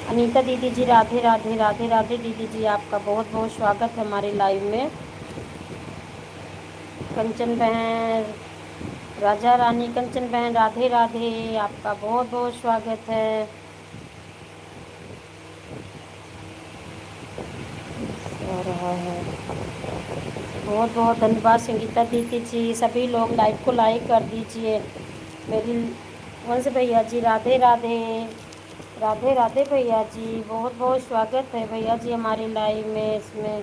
अनीता दीदी जी राधे राधे। राधे राधे दीदी जी, आपका बहुत बहुत स्वागत है हमारे लाइव में। कंचन बहन, राजा रानी कंचन बहन राधे राधे, आपका बहुत बहुत स्वागत है। हो रहा है, बहुत बहुत धन्यवाद संगीता दीदी जी। सभी लोग लाइव को लाइक कर दीजिए। मेरी वंश भैया जी राधे राधे। राधे राधे भैया जी, बहुत बहुत स्वागत है भैया जी हमारे लाइव में। इसमें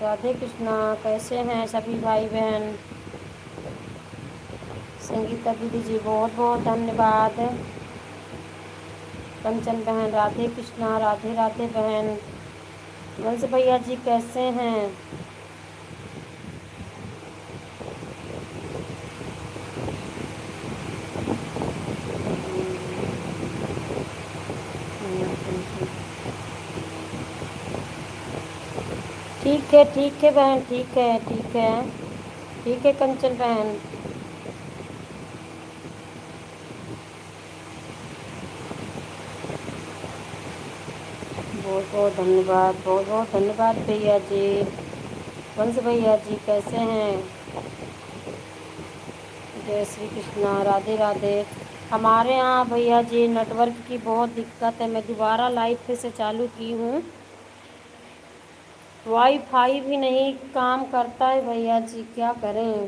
राधे कृष्णा, कैसे हैं सभी भाई बहन। संगीता दीदी जी बहुत बहुत धन्यवाद। कंचन बहन राधे कृष्णा, राधे राधे बहन। वंश भैया जी कैसे हैं। ठीक है बहन, ठीक है ठीक है ठीक है कंचन बहन। बहुत बहुत धन्यवाद, बहुत बहुत धन्यवाद भैया जी। वंश भैया जी कैसे हैं। जय श्री कृष्णा, राधे राधे। हमारे यहाँ भैया जी नेटवर्क की बहुत दिक्कत है। मैं दोबारा लाइव फिर से चालू की हूँ। वाईफाई भी नहीं काम करता है भैया जी, क्या करें।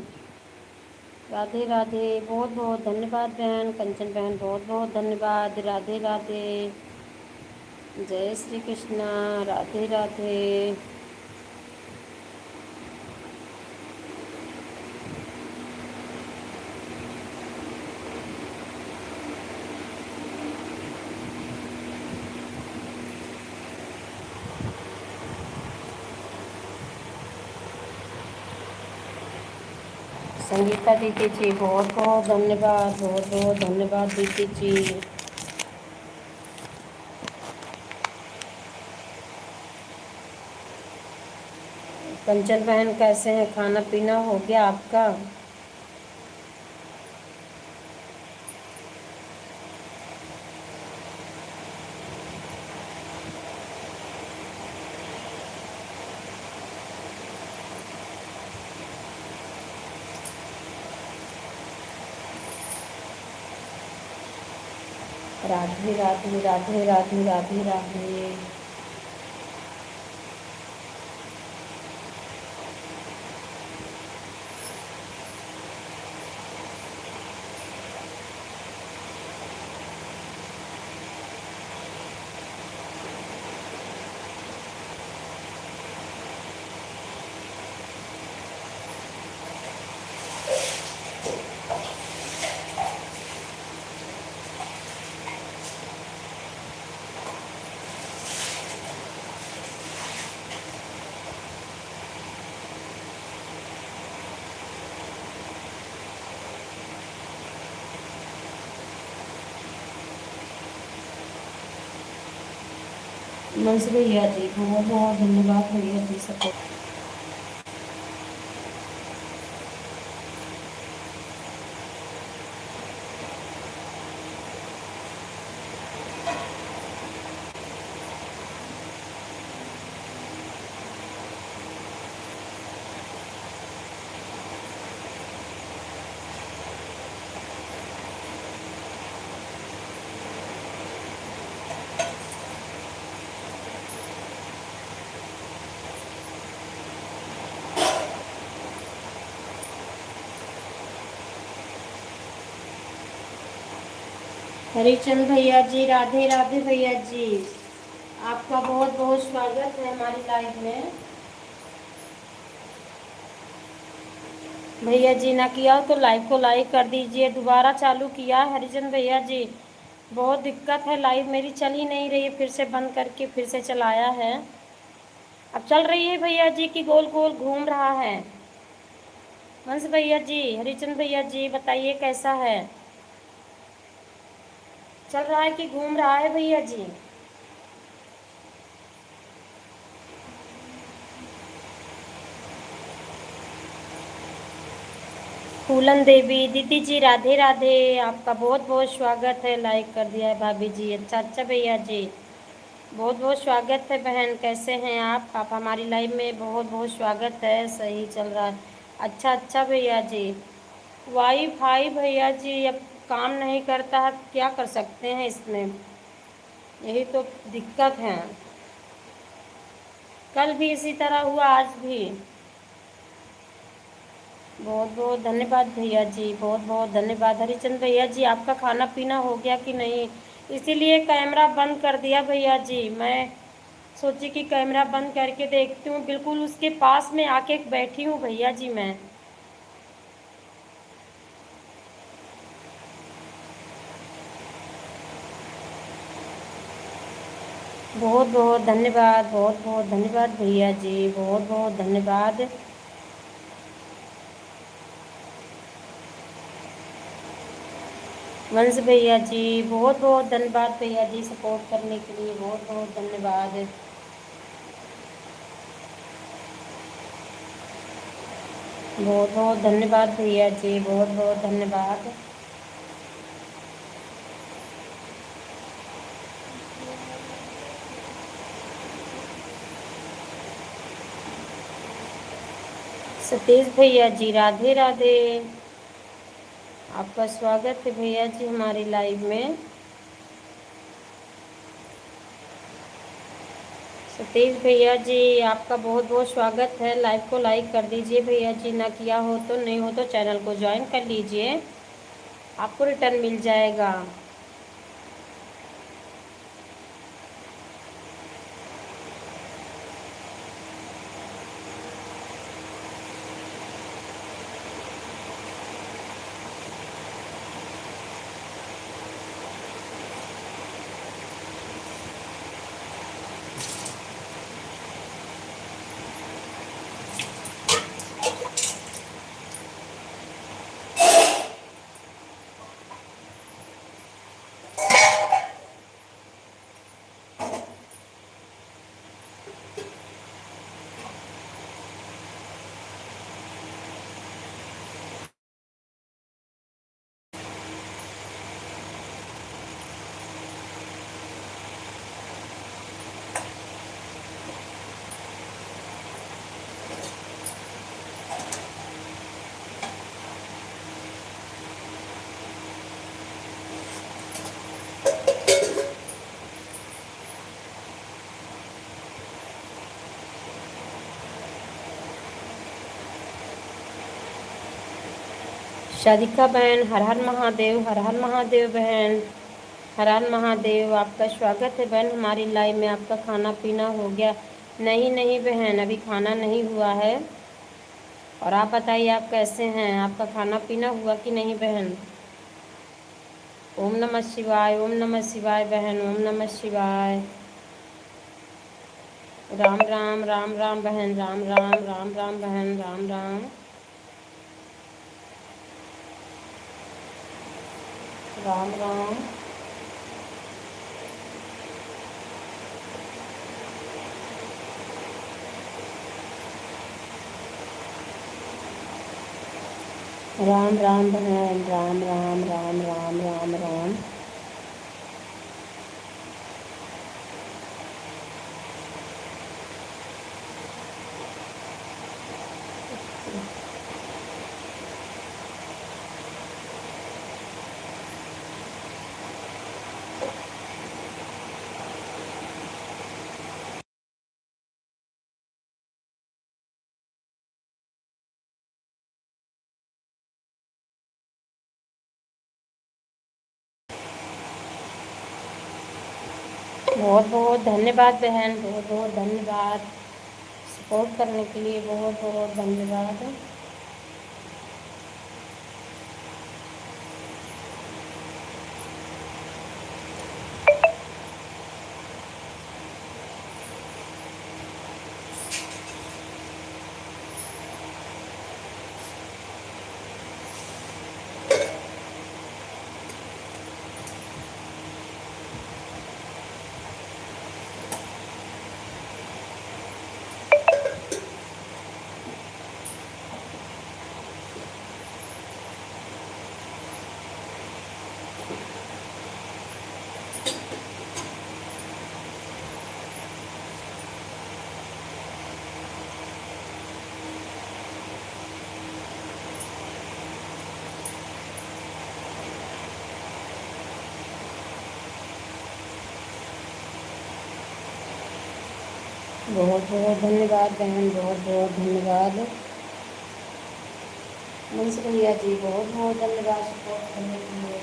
राधे राधे, बहुत बहुत धन्यवाद बहन कंचन बहन, बहुत बहुत धन्यवाद। राधे राधे, जय श्री कृष्णा, राधे राधे। संगीता दीदी जी बहुत बहुत धन्यवाद, बहुत बहुत धन्यवाद दीदी जी। कंचन बहन कैसे हैं, खाना पीना हो गया आपका। राधे राधे राधे राधे राधे राधे। वंश भैया जी बहुत बहुत धन्यवाद भैया जी सबको। हरिचंद भैया जी राधे राधे भैया जी, आपका बहुत बहुत स्वागत है हमारी लाइव में। भैया जी ना किया हो तो लाइव को लाइक कर दीजिए। दोबारा चालू किया हरिचंद भैया जी, बहुत दिक्कत है, लाइव मेरी चल ही नहीं रही है, फिर से बंद करके फिर से चलाया है। अब चल रही है भैया जी की गोल गोल घूम रहा है। वंश भैया जी, हरिचंद भैया जी बताइए कैसा है, चल रहा है कि घूम रहा है भैया जी। फूलन देवी दीदी जी राधे राधे, आपका बहुत बहुत स्वागत है। लाइक कर दिया है भाभी जी, अच्छा अच्छा भैया जी, बहुत बहुत स्वागत है बहन। कैसे हैं आप हमारी लाइव में बहुत बहुत स्वागत है। सही चल रहा है, अच्छा अच्छा भैया जी। वाईफाई भैया जी अब काम नहीं करता है, क्या कर सकते हैं इसमें, यही तो दिक्कत है। कल भी इसी तरह हुआ, आज भी। बहुत बहुत धन्यवाद भैया जी, बहुत बहुत धन्यवाद। हरिचंद भैया जी आपका खाना पीना हो गया कि नहीं, इसीलिए कैमरा बंद कर दिया भैया जी। मैं सोची कि कैमरा बंद करके देखती हूँ, बिल्कुल उसके पास में आके बैठी हूँ भैया जी मैं। बहुत बहुत धन्यवाद, बहुत बहुत धन्यवाद भैया जी, बहुत बहुत धन्यवाद। वंश भैया जी बहुत बहुत धन्यवाद भैया जी, सपोर्ट करने के लिए बहुत बहुत धन्यवाद। बहुत बहुत धन्यवाद भैया जी, बहुत बहुत धन्यवाद। सतीश भैया जी राधे राधे, आपका स्वागत है भैया जी हमारी लाइव में। सतीश भैया जी आपका बहुत बहुत स्वागत है। लाइव को लाइक कर दीजिए भैया जी, ना किया हो तो, नहीं हो तो चैनल को ज्वाइन कर लीजिए, आपको रिटर्न मिल जाएगा। शादिका बहन हर हर महादेव, हर हर महादेव बहन, हर हर महादेव। आपका स्वागत है बहन हमारी लाइव में। आपका खाना पीना हो गया? नहीं नहीं बहन, अभी खाना नहीं हुआ है। और आप बताइए आप कैसे हैं, आपका खाना पीना हुआ कि नहीं बहन? ओम नमः शिवाय, ओम नमः शिवाय बहन, ओम नमः शिवाय। राम राम, राम राम बहन, राम राम, राम राम बहन, राम राम, राम राम। राम राम बहन, राम राम, राम राम, राम राम। बहुत बहुत धन्यवाद बहन, बहुत बहुत धन्यवाद, सपोर्ट करने के लिए बहुत बहुत धन्यवाद। बहुत बहुत धन्यवाद बहन, बहुत बहुत धन्यवाद। मुंशी भैया जी बहुत बहुत धन्यवाद सपोर्ट करने के लिए।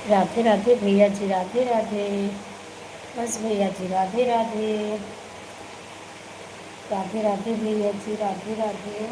राधे राधे भैया जी, राधे राधे। बस भैया जी, राधे राधे। राधे राधे भैया जी, राधे राधे।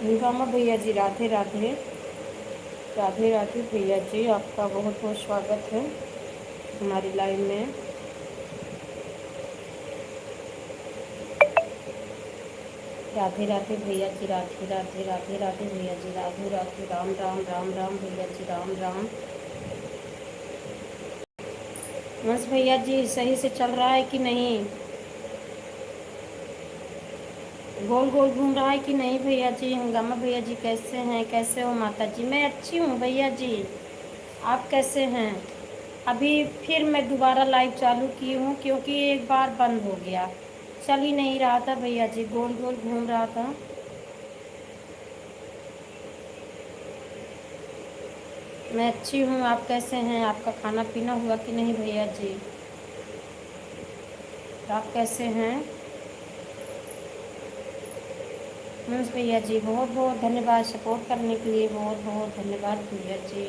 अनुपमा भैया जी, राधे राधे। राधे राधे भैया जी, आपका बहुत बहुत स्वागत है हमारी लाइव में। राधे राधे भैया जी, राधे राधे। राधे राधे भैया जी, राधे राधे। राम राम राम राम भैया जी, राम राम। बस भैया जी, सही से चल रहा है कि नहीं? गोल गोल घूम रहा है कि नहीं भैया जी? हंगामा भैया जी कैसे हैं? कैसे हो माता जी? मैं अच्छी हूँ भैया जी, आप कैसे हैं? अभी फिर मैं दोबारा लाइव चालू की हूँ क्योंकि एक बार बंद हो गया, चल ही नहीं रहा था भैया जी, गोल गोल घूम रहा था। मैं अच्छी हूँ, आप कैसे हैं? आपका खाना पीना हुआ कि नहीं भैया जी? आप कैसे हैं? बस भैया जी, बहुत बहुत धन्यवाद सपोर्ट करने के लिए, बहुत बहुत धन्यवाद भैया जी।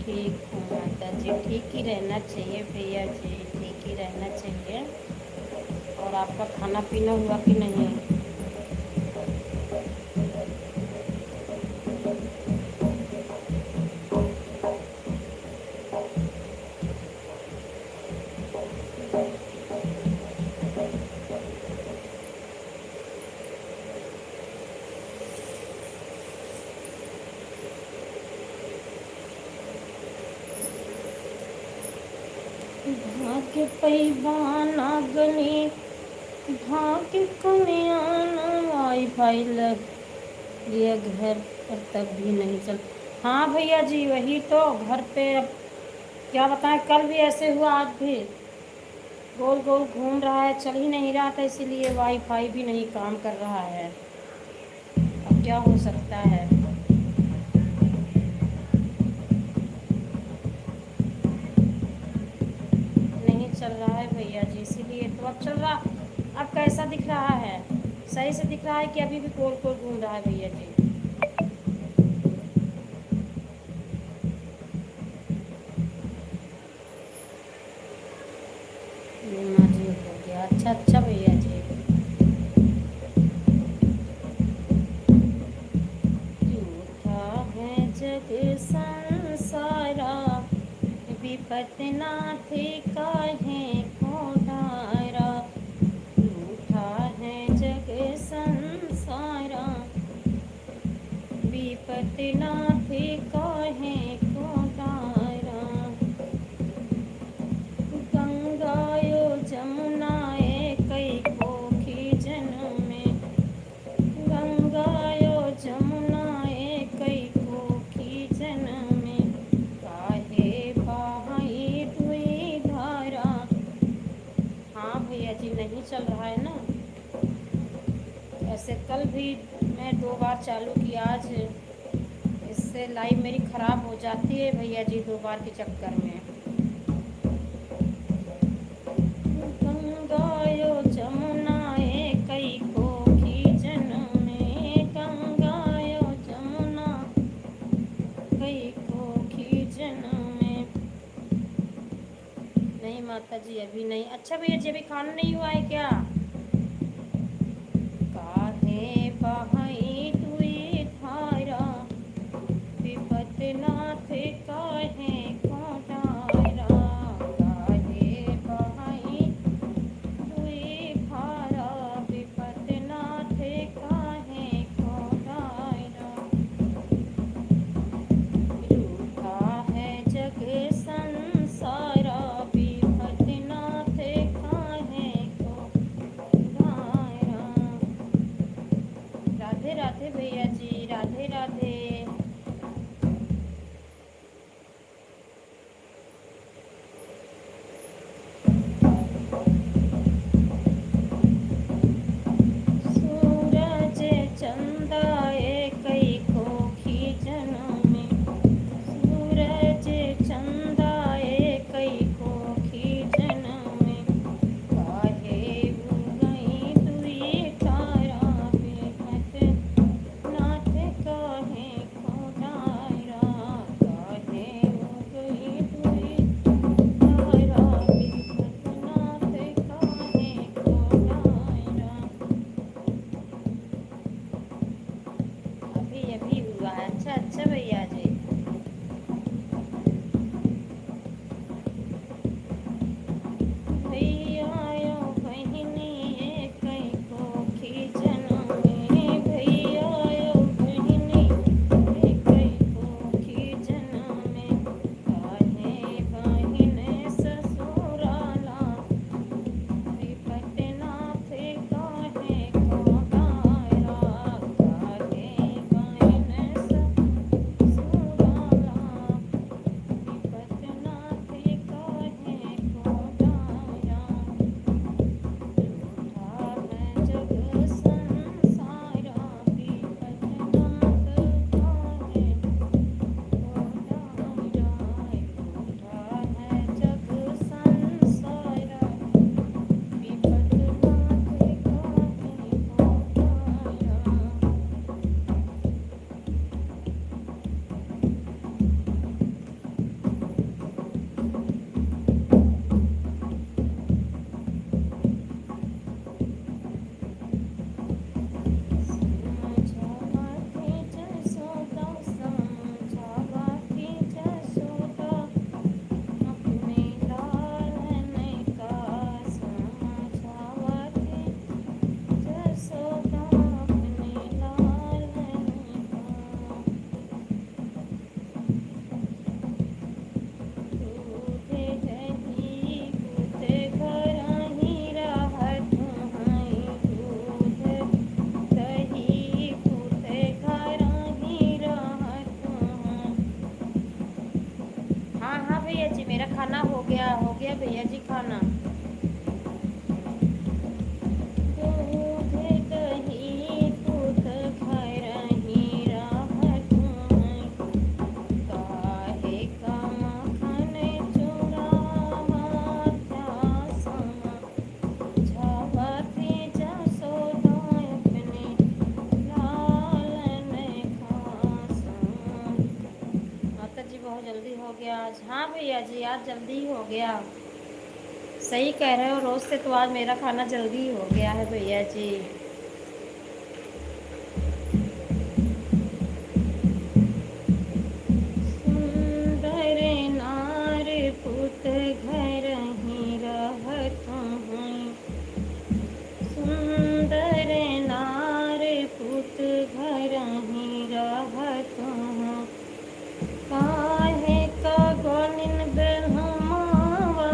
ठीक हूँ माता जी, ठीक ही रहना चाहिए भैया जी, ठीक ही रहना चाहिए। और आपका खाना पीना हुआ कि नहीं? भाग्य पैबाना गनी, भाग्य कन्यान आई वाईफाई लग लिया घर पर तब भी नहीं चल। हाँ भैया जी, वही तो घर पे अब क्या बताएं, कल भी ऐसे हुआ, आज भी गोल गोल घूम रहा है, चल ही नहीं रहा था, इसीलिए वाईफाई भी नहीं काम कर रहा है। अब क्या हो सकता है। नहीं चल रहा है भैया जी, इसीलिए तो। अब चल रहा, अब कैसा दिख रहा है, सही से दिख रहा है कि अभी भी गोल गोल घूम रहा है भैया जी। नीमा जी हो गया, अच्छा अच्छा भैया जी। झूठा है जग संसारा, विपत नाथ काहे को डारा। झूठा है जग संसारा, विपत नाथ काहे को डारा। गंगायो जमुनाए कई कोखी जन्म में, गंगायो जमुनाए कई कोखी जन्म में, काहे बहाई दुई धारा। हाँ भैया जी, नहीं चल रहा है ना। ऐसे कल भी मैं 2 बार चालू किया, आज इससे लाइव मेरी ख़राब हो जाती है भैया जी, 2 बार के चक्कर में। गंगायो जमुनाए कई कोखी जन्म में, गंगायो जमुना कई कोखी जन्म में। नहीं माता जी, अभी नहीं। अच्छा भैया जी, अभी खाना नहीं हुआ है क्या। काहे बहाई दुई धारा, विपत नाथ काहे को डारा। काहे बहाई दुई धारा, विपत नाथ काहे को डारा। रूठा है जग संसारा, विपत नाथ काहे को आज? हाँ भैया जी, आज जल्दी ही हो गया। सही कह रहे हो, रोज़ से तो आज मेरा खाना जल्दी ही हो गया है भैया जी। सुंदर नार पुत घर ही रहत हूँ, सुंदर नार पुत घर ही रहत हूँ, काहे का गौनिन बेहुमावा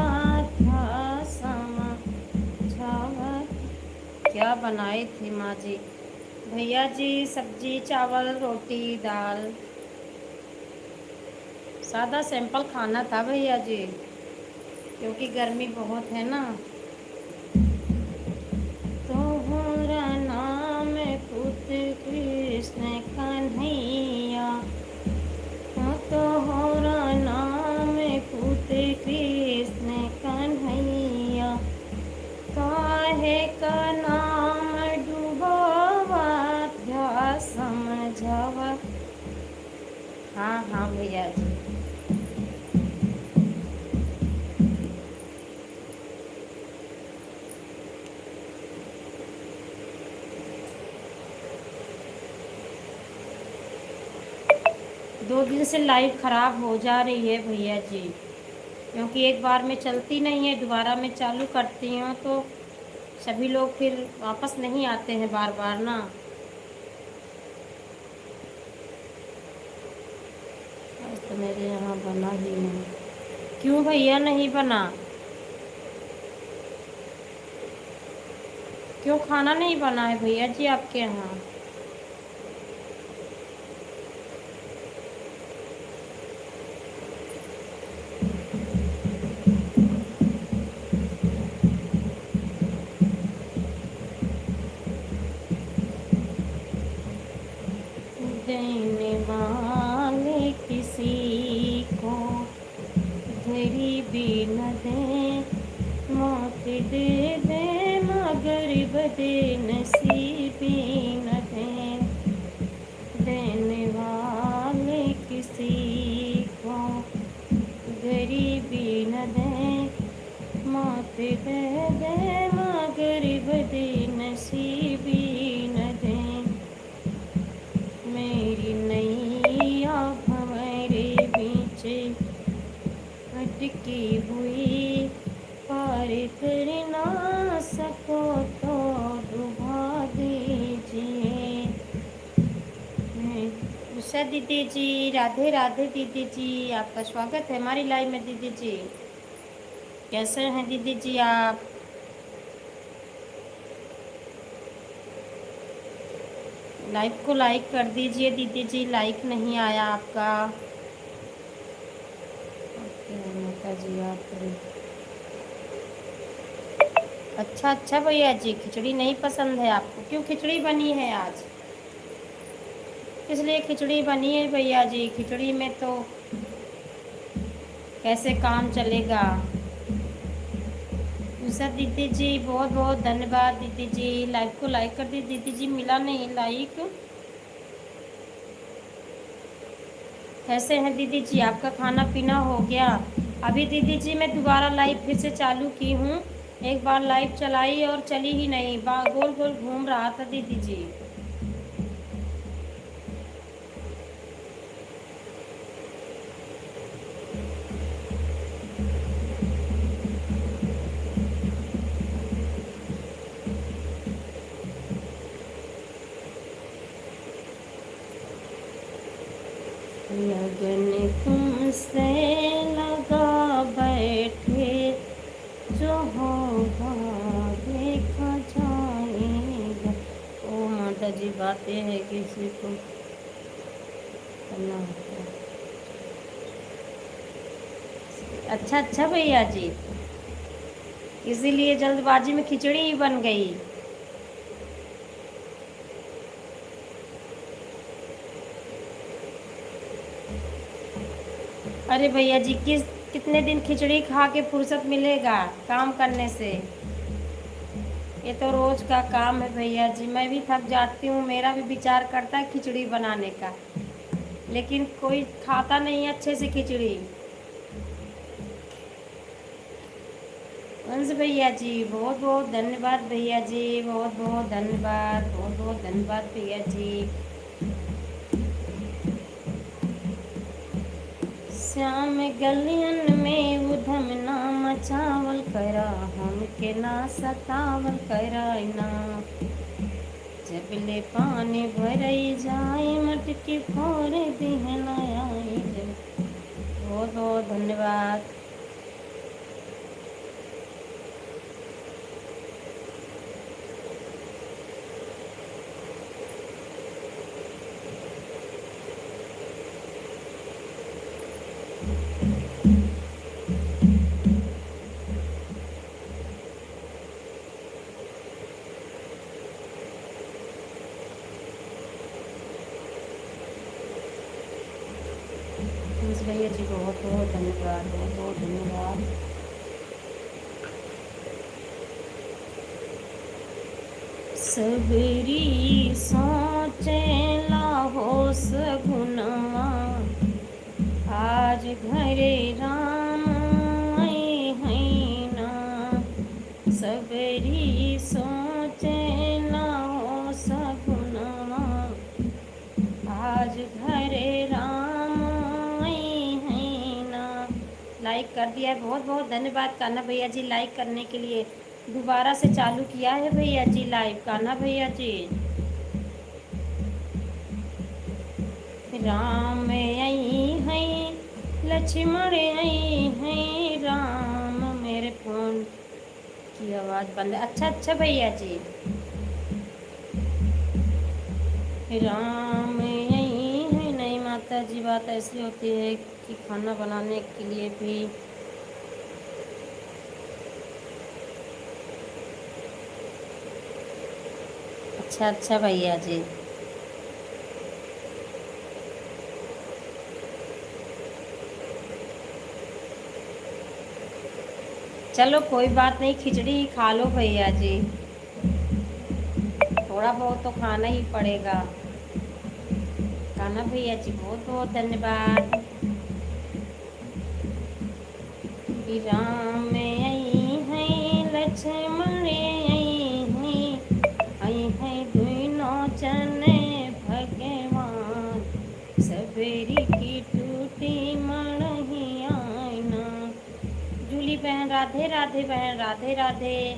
था समझावत। क्या बनाई थी माँ जी? भैया जी सब्जी, चावल, रोटी, दाल, सादा सिंपल खाना था भैया जी, क्योंकि गर्मी बहुत है ना। तोहरा नाम पुत कृष्ण कन्हैया, तोहरा नाम पुत कृष्ण कन्हैया, काहे का नाम डूबावा था समझावा। हाँ हाँ भैया जी। दो दिन से लाइट ख़राब हो जा रही है भैया जी, क्योंकि एक बार में चलती नहीं है, दोबारा मैं चालू करती हूँ तो सभी लोग फिर वापस नहीं आते हैं बार बार ना। आज तो मेरे यहाँ बना ही नहीं। क्यों भैया नहीं बना? क्यों खाना नहीं बना है भैया जी आपके यहाँ? देने वाले किसी को गरीबी न दे, मौत दे दे मगर बदे नसीबी न दे। देने वाले किसी को गरीबी न दे, मौत दे दे मगर बदे नसीबी न दे। मेरी नैया हमारे बीच अटकी हुई, पार कर ना सको तो डुबा दीजिए। उषा दीदी जी, राधे राधे दीदी जी, आपका स्वागत है हमारी लाइव में दीदी जी। कैसे हैं दीदी जी आप? लाइव को लाइक कर दीजिए दीदी जी, लाइक नहीं आया आपका। ओके माता जी आप। अच्छा अच्छा भैया जी, खिचड़ी नहीं पसंद है आपको? क्यों खिचड़ी बनी है आज? किस लिए खिचड़ी बनी है भैया जी? खिचड़ी में तो कैसे काम चलेगा? उषा दीदी जी बहुत बहुत धन्यवाद दीदी जी, लाइव को लाइक कर दी दीदी जी, मिला नहीं लाइक। कैसे हैं दीदी जी? आपका खाना पीना हो गया? अभी दीदी जी मैं दोबारा लाइव फिर से चालू की हूँ, एक बार लाइव चलाई और चली ही नहीं, गोल गोल घूम रहा था दीदी जी। लगन तुमसे लगा बैठे, जो होगा देखा जाएगा। ओ माता जी, बातें हैं किसी को करना होता है। अच्छा अच्छा भैया जी, इसीलिए जल्दबाजी में खिचड़ी ही बन गई। अरे भैया जी, कितने दिन खिचड़ी खा के फुर्सत मिलेगा काम करने से? ये तो रोज का काम है भैया जी, मैं भी थक जाती हूँ, मेरा भी विचार करता है खिचड़ी बनाने का, लेकिन कोई खाता नहीं अच्छे से खिचड़ी। अंश भैया जी बहुत बहुत धन्यवाद भैया जी, बहुत बहुत धन्यवाद, बहुत बहुत धन्यवाद भैया जी। श्याम गलियन में उधम ना मचावल करा, हम के ना सतावल करा ना। जबले पानी भरई जाए मटकी फोड़ दिहना आई जब। बहुत बहुत धन्यवाद। भैया जी बहुत बहुत धन्यवाद, बहुत बहुत धन्यवाद। सबरी सोचे लाहो सगुनवा, आज घरे राम आई है ना। सबरी सोचे लाहो सगुनवा, आज घरे राम आई है ना। लाइक कर दिया है, बहुत बहुत धन्यवाद कान्हा भैया जी लाइक करने के लिए। दोबारा से चालू किया है भैया जी लाइव कान्हा भैया जी। राम आई है लक्ष्मण आई है राम। मेरे फोन की आवाज़ बंद है। अच्छा अच्छा भैया जी। राम आई है। नहीं माता जी बात ऐसी होती है कि खाना बनाने के लिए भी अच्छा अच्छा भैया जी। चलो कोई बात नहीं, खिचड़ी ही खा लो भैया जी, थोड़ा बहुत तो खाना ही पड़ेगा। कान्हा भैया जी बहुत बहुत धन्यवाद। राम आई है लक्ष्मण आई है दोनों जने भगवान। सवेरी की टूटी मणिया ना। जूली बहन राधे राधे बहन, राधे राधे।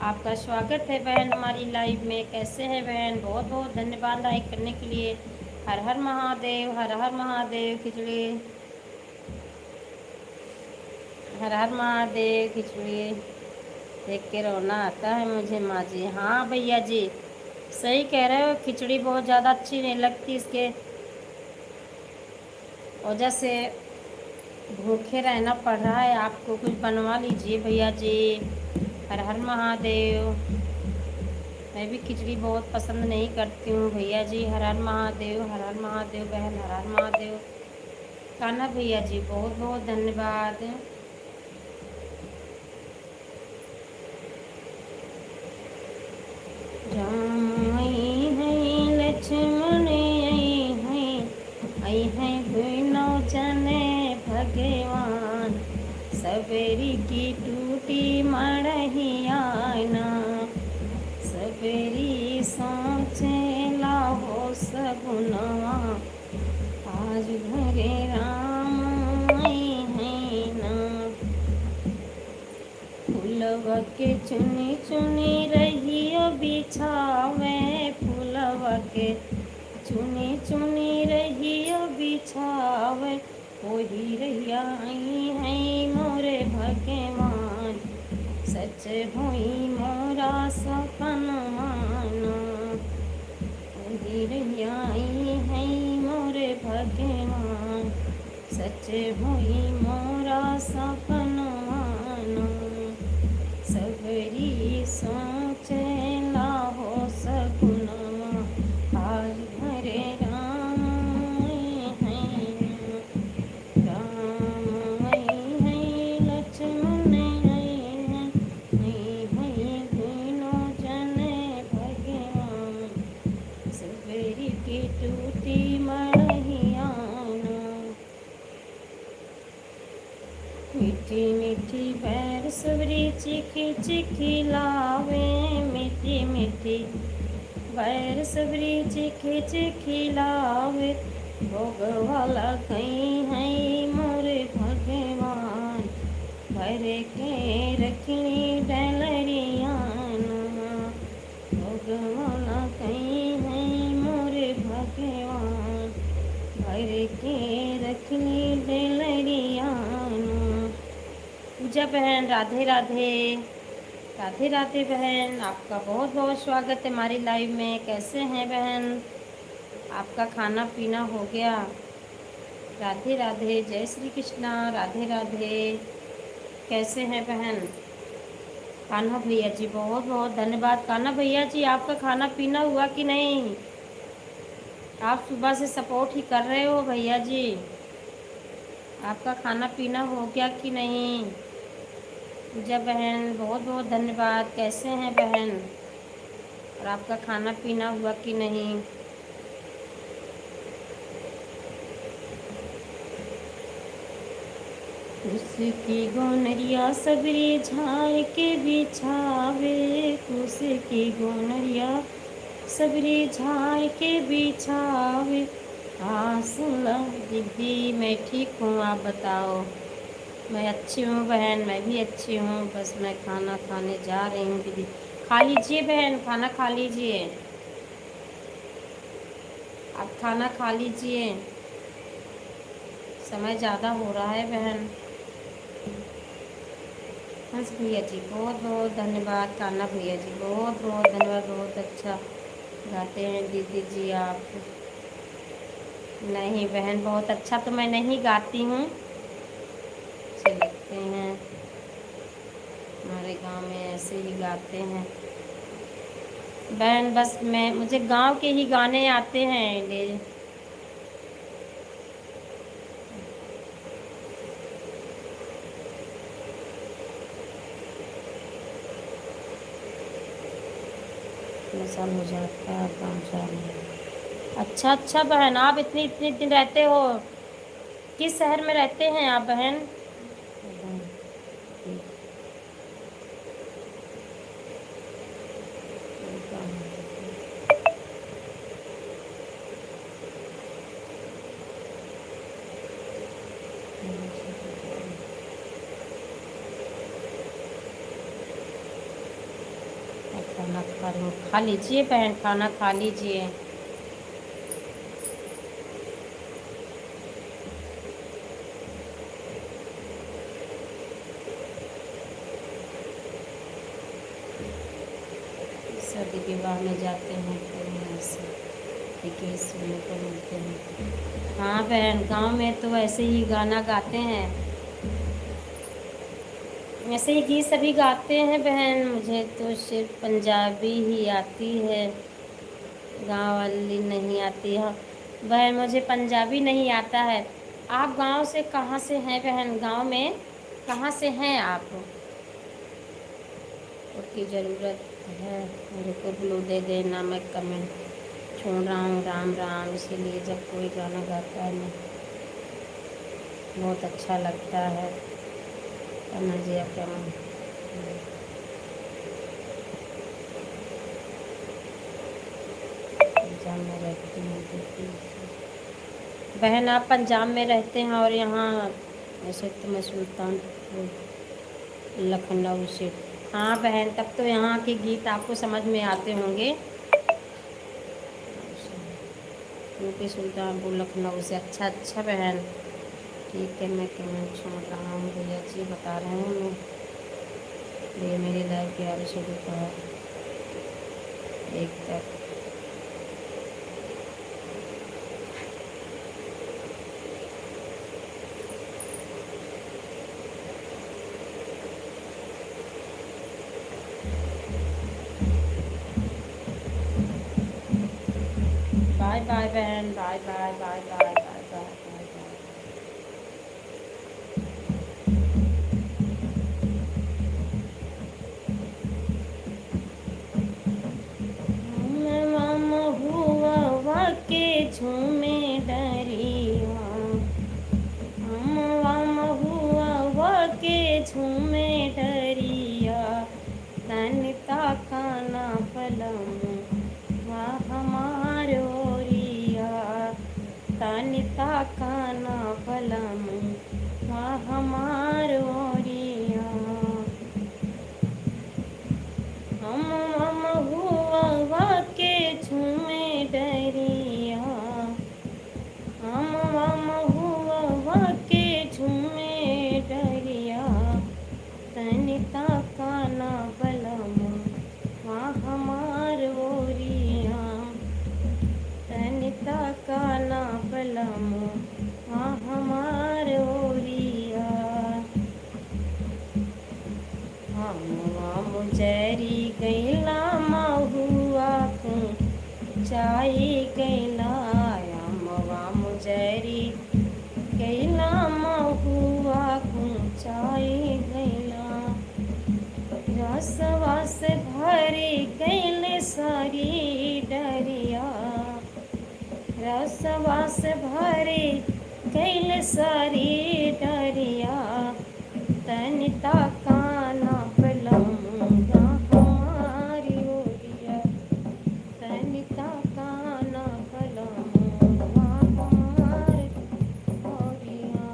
आपका स्वागत है बहन हमारी लाइव में। कैसे हैं बहन? बहुत बहुत धन्यवाद लाइक करने के लिए। हर हर महादेव, हर हर महादेव। खिचड़ी हर हर महादेव। खिचड़ी देख के रोना आता है मुझे माँ जी। हाँ भैया जी सही कह रहे हो, खिचड़ी बहुत ज़्यादा अच्छी नहीं लगती, इसके वजह से भूखे रहना पड़ रहा है। आपको कुछ बनवा लीजिए भैया जी। हर हर महादेव। मैं भी खिचड़ी बहुत पसंद नहीं करती हूँ भैया जी। हर हर महादेव, हर हर महादेव बहन, हर हर महादेव। कान्हा भैया जी बहुत बहुत धन्यवाद। राम आई है लक्ष्मण आई है दोनों जने भगवान। सवेरी की टूटी मड़हिया ना। सवेरी सोचे लाहो सगुनवा, आज घरे राम आई है ना। फूलवा के चुनी चुनी रहियो बिछावे, फूलवा के चुनी चुनी रहियो बिछावे। वही रहिया आई है मोरे भगवान, सच हुई मोरा सपन माना। वही रहिया आई है मोरे भगवान, सच हुई मोरा सपन माना। सबरी सोचे लाहो सगुनवा, आज घरे राम है। राम है लक्ष्मण है दोनों जने भगवान। सबरी की टूटी मड़हिया ना। मीठी मीठी पैर सबरी ची खींच खिलावे मीठी मीठी बैर सबरी खींच खिलावे भोग वाला कहीं है मोरे भगवान भर के रखनी डलरियाना भोग वाला कहीं है मोरे भगवान भर के रखनी डलरियाना। पूजा बहन राधे राधे। राधे राधे बहन, आपका बहुत बहुत स्वागत है हमारी लाइव में। कैसे हैं बहन, आपका खाना पीना हो गया? राधे राधे, जय श्री कृष्णा। राधे राधे, कैसे हैं बहन? कान्हा भैया जी बहुत बहुत धन्यवाद। कान्हा भैया जी, आपका खाना पीना हुआ कि नहीं? आप सुबह से सपोर्ट ही कर रहे हो भैया जी। आपका खाना पीना हो गया कि नहीं? पूजा बहन बहुत बहुत धन्यवाद। कैसे हैं बहन, और आपका खाना पीना हुआ कि नहीं? उसकी गोनरिया सबरी झाड़ के बिछावे, उसकी गोनरिया सबरी झाड़ के बिछावे। हाँ सुन लो दीदी, मैं ठीक हूँ, आप बताओ? मैं अच्छी हूँ बहन, मैं भी अच्छी हूँ। बस मैं खाना खाने जा रही हूँ दीदी। खा लीजिए बहन, खाना खा लीजिए, आप खाना खा लीजिए, समय ज़्यादा हो रहा है बहन। हंस भैया जी बहुत बहुत धन्यवाद। कान्हा भैया जी बहुत बहुत धन्यवाद, बहुत अच्छा गाते हैं दीदी जी आप। नहीं बहन, बहुत अच्छा तो मैं नहीं गाती हूँ, अच्छे लगते हैं, हमारे गांव में ऐसे ही गाते हैं बहन। बस मुझे गांव के ही गाने आते हैं। साल हो जाता है गाँव जाने। अच्छा अच्छा बहन, आप इतने इतने दिन रहते हो? किस शहर में रहते हैं आप बहन? खाना खा रही हूँ, खा लीजिए बहन, खाना खा लीजिए। शादी विवाह में जाते हैं तो यहाँ से देखिए सुनने को मिलते हैं। हाँ बहन, गांव में तो ऐसे ही गाना गाते हैं, ऐसे ही गीत सभी गाते हैं बहन। मुझे तो सिर्फ पंजाबी ही आती है, गांव वाली नहीं आती है बहन, मुझे पंजाबी नहीं आता है। आप गांव से कहाँ से हैं बहन? गांव में कहाँ से हैं आप? उसकी ज़रूरत है मेरे को ब्लू दे देना, मैं कमेंट छोड़ रहा हूँ। राम राम, इसीलिए जब कोई गाना गाता है ना बहुत अच्छा लगता है। समझिए क्या पंजाब में रहती हूँ बहन, आप पंजाब में रहते हैं और यहाँ वैसे तो मैं सुल्तानपुर लखनऊ से। हाँ बहन, तब तो यहाँ के गीत आपको समझ में आते होंगे, क्योंकि सुल्तानपुर लखनऊ से। अच्छा अच्छा बहन, ठीक है, मैं कमेंट छोड़ रहा हूँ भैया जी, बता रहे हैं मैं। ये मेरी लाइव प्यारे से दोपहर एक तक। बाय बाय बहन, bye bye bye bye bye bye bye bye. हुआ के झूमे डरिया, हम हुआ के झूमे डरिया, कुचाई गैला अमवा मुजरी गैला महुआ कुचाई गैला रसवा से भरी गैले सारी डरिया रसवा से भरी गैले सारी डरिया तनिता काना पलंगा हमारी ओरिया तनिता काना पलंगा हमारी ओरिया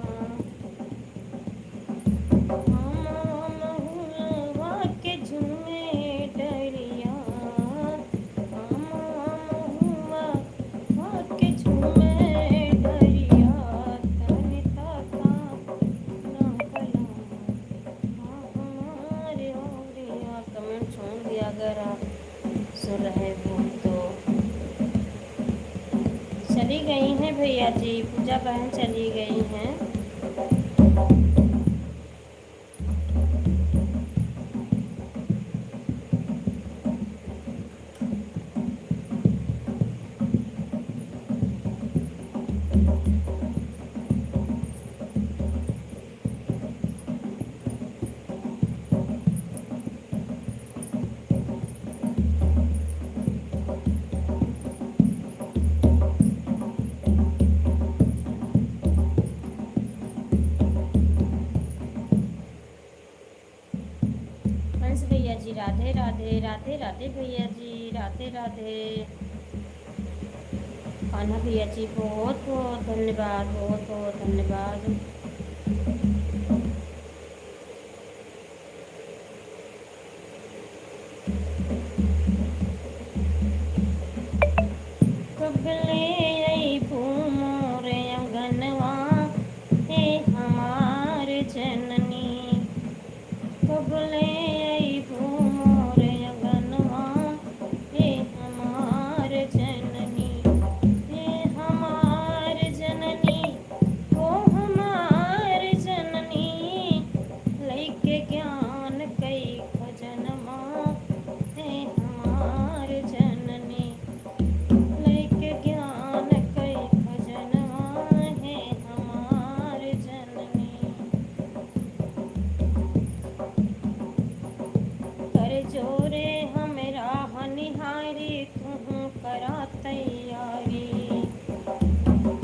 महुआ के झूमे डरिया महुआ के झूमे डरिया तनिता काना पलंगा हमारी ओरिया। कमेंट छोड़ दिया अगर आप सुन रहे हो तो। चली गई हैं भैया जी, पूजा बहन चली गई हैं। हंस भैया जी राधे राधे, राधे राधे भैया जी, राधे राधे। कान्हा भैया जी बहुत बहुत धन्यवाद, बहुत बहुत धन्यवाद। कबले अइबू मोर अंगनवा हे हमार जननी कबले अइबू मोर अंगनवा हे हमार जननी हे हमार जननी ओ हमार जननी लइके ज्ञान कई खजनमा हे हमार जननी लइके ज्ञान कई खजनवा है हमार जननी। कर जोरे हमरा हनिहारी तू करा तैयारी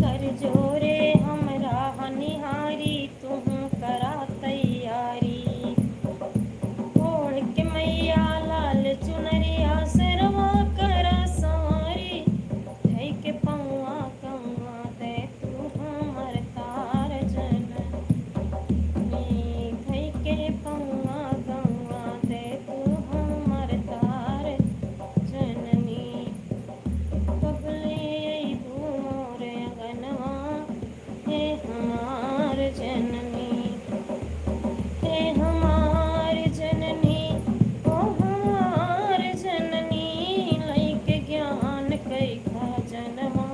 कर जोरे हमरा हनिहारी तू करा तैयारी ओढ़ के मैया लाल चुनरिया सरवा करा सवारी धई के पौआ कौआ दे तू हमर तार जननी धई के पौआ कौआ दे तू हमर तार जननी कबले अइबू मोर अंगनवा हे हमार जननी हे हमार जननी ओ हमार जननी लइके ज्ञान कई खजनवा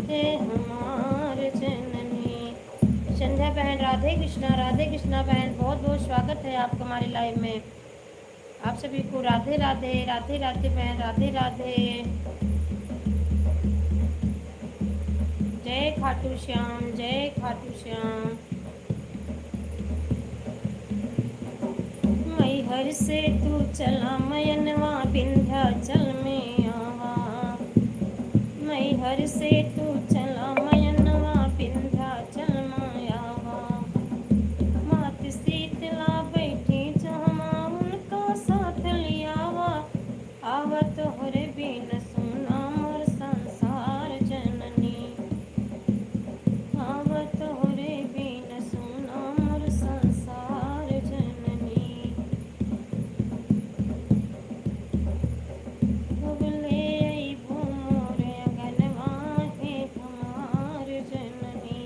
हे हमार जननी। संध्या बहन राधे कृष्णा बहन बहुत बहुत स्वागत है आपका हमारी लाइव में। आप सभी को राधे राधे, राधे राधे बहन, राधे राधे। जय खाटू श्याम, जय खाटू श्याम। मैहर से तू चला मयनवा विंध्याचल में आवा मैहर से तू चला मयनवा विंध्याचल में आवा मात शीतला बैठी जहाँ उनका साथ लियावा आवा तोहरे बिन सुना मोर संसार जननी आवा तोहरे बिन सुना मोर संसार जननी कबले अइबू मोर अंगनवा हे हमार जननी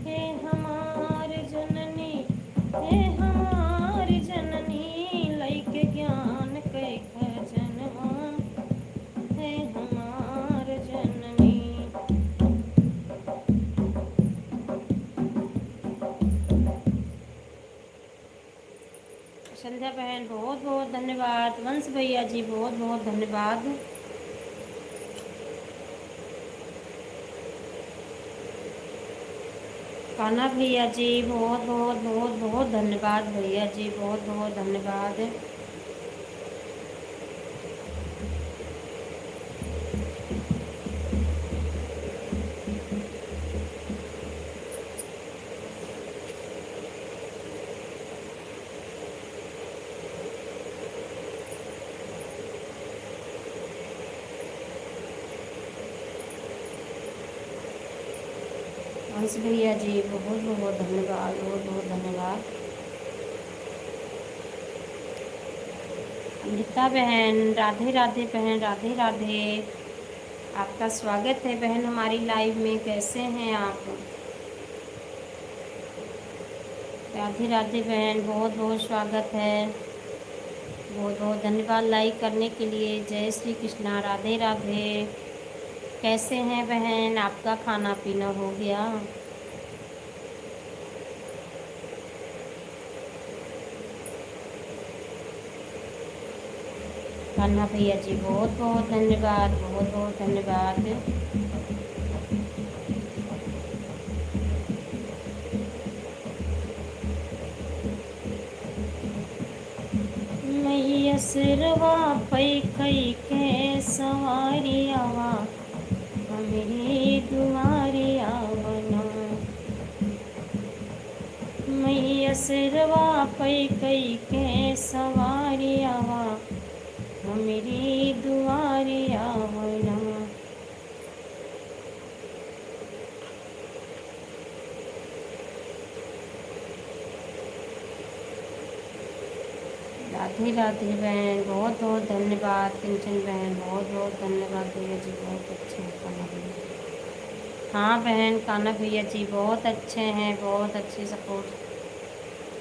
हे हमार जननी हे हमार जननी लइके ज्ञान कई खजनवा हे हमार जननी। संध्या बहन बहुत बहुत धन्यवाद। वंश भैया जी बहुत बहुत धन्यवाद। कान्हा भैया जी बहुत बहुत बहुत बहुत धन्यवाद भैया जी, बहुत बहुत धन्यवाद। हंस भैया जी बहुत बहुत धन्यवाद, बहुत बहुत धन्यवाद। अमृता बहन राधे राधे बहन, राधे राधे। आपका स्वागत है बहन हमारी लाइव में, कैसे हैं आप? राधे राधे बहन, बहुत बहुत स्वागत है, बहुत बहुत धन्यवाद लाइक करने के लिए। जय श्री कृष्णा, राधे राधे। कैसे हैं बहन, आपका खाना पीना हो गया? कान्हा भैया जी बहुत बहुत धन्यवाद, बहुत बहुत धन्यवाद। मैया सिरवा पै कई के सवारी आवा, मेरी दुआरी आवना। मैया सिरवा पै कई के सवारी आवा, मेरी दुआरी आवना। राधे राधे बहन, बहुत बहुत धन्यवाद। कंचन बहन बहुत बहुत धन्यवाद। भैया जी बहुत अच्छे हैं कान्हा भैया। हाँ बहन, कान्हा भैया जी बहुत अच्छे हैं, बहुत अच्छे सपोर्ट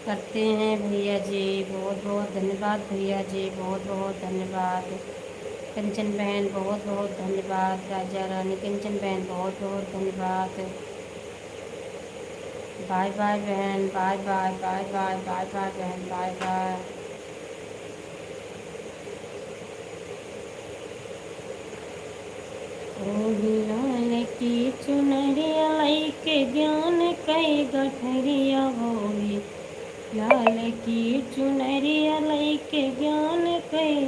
करते हैं भैया जी। बहुत बहुत धन्यवाद भैया जी, बहुत बहुत धन्यवाद। कंचन बहन बहुत बहुत धन्यवाद। राजा रानी कंचन बहन बहुत बहुत धन्यवाद। बाय बाय बहन, bye bye, bye bye, bye bye बहन, बाय बाय। लाल की चुनरिया लाई के ज्ञान कई गठरिया होई, लाल की चुनरिया लाई के ज्ञान कई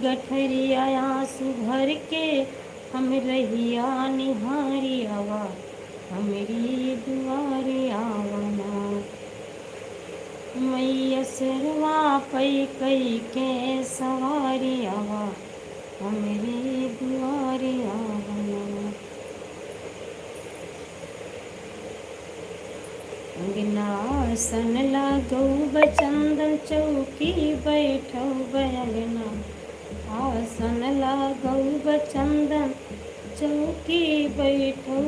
गठरिया। आंसू भर के हम रहिया निहारी आवा, हमारी दुआरी आवना। मैया सिरवा पै कई के सवारी आवा, हमारी दुआरी आवना। अंगनासन लागौ बचंदन चौकी बैठौ बयलना, आसन लागौ बचंदन चौकी बैठौ।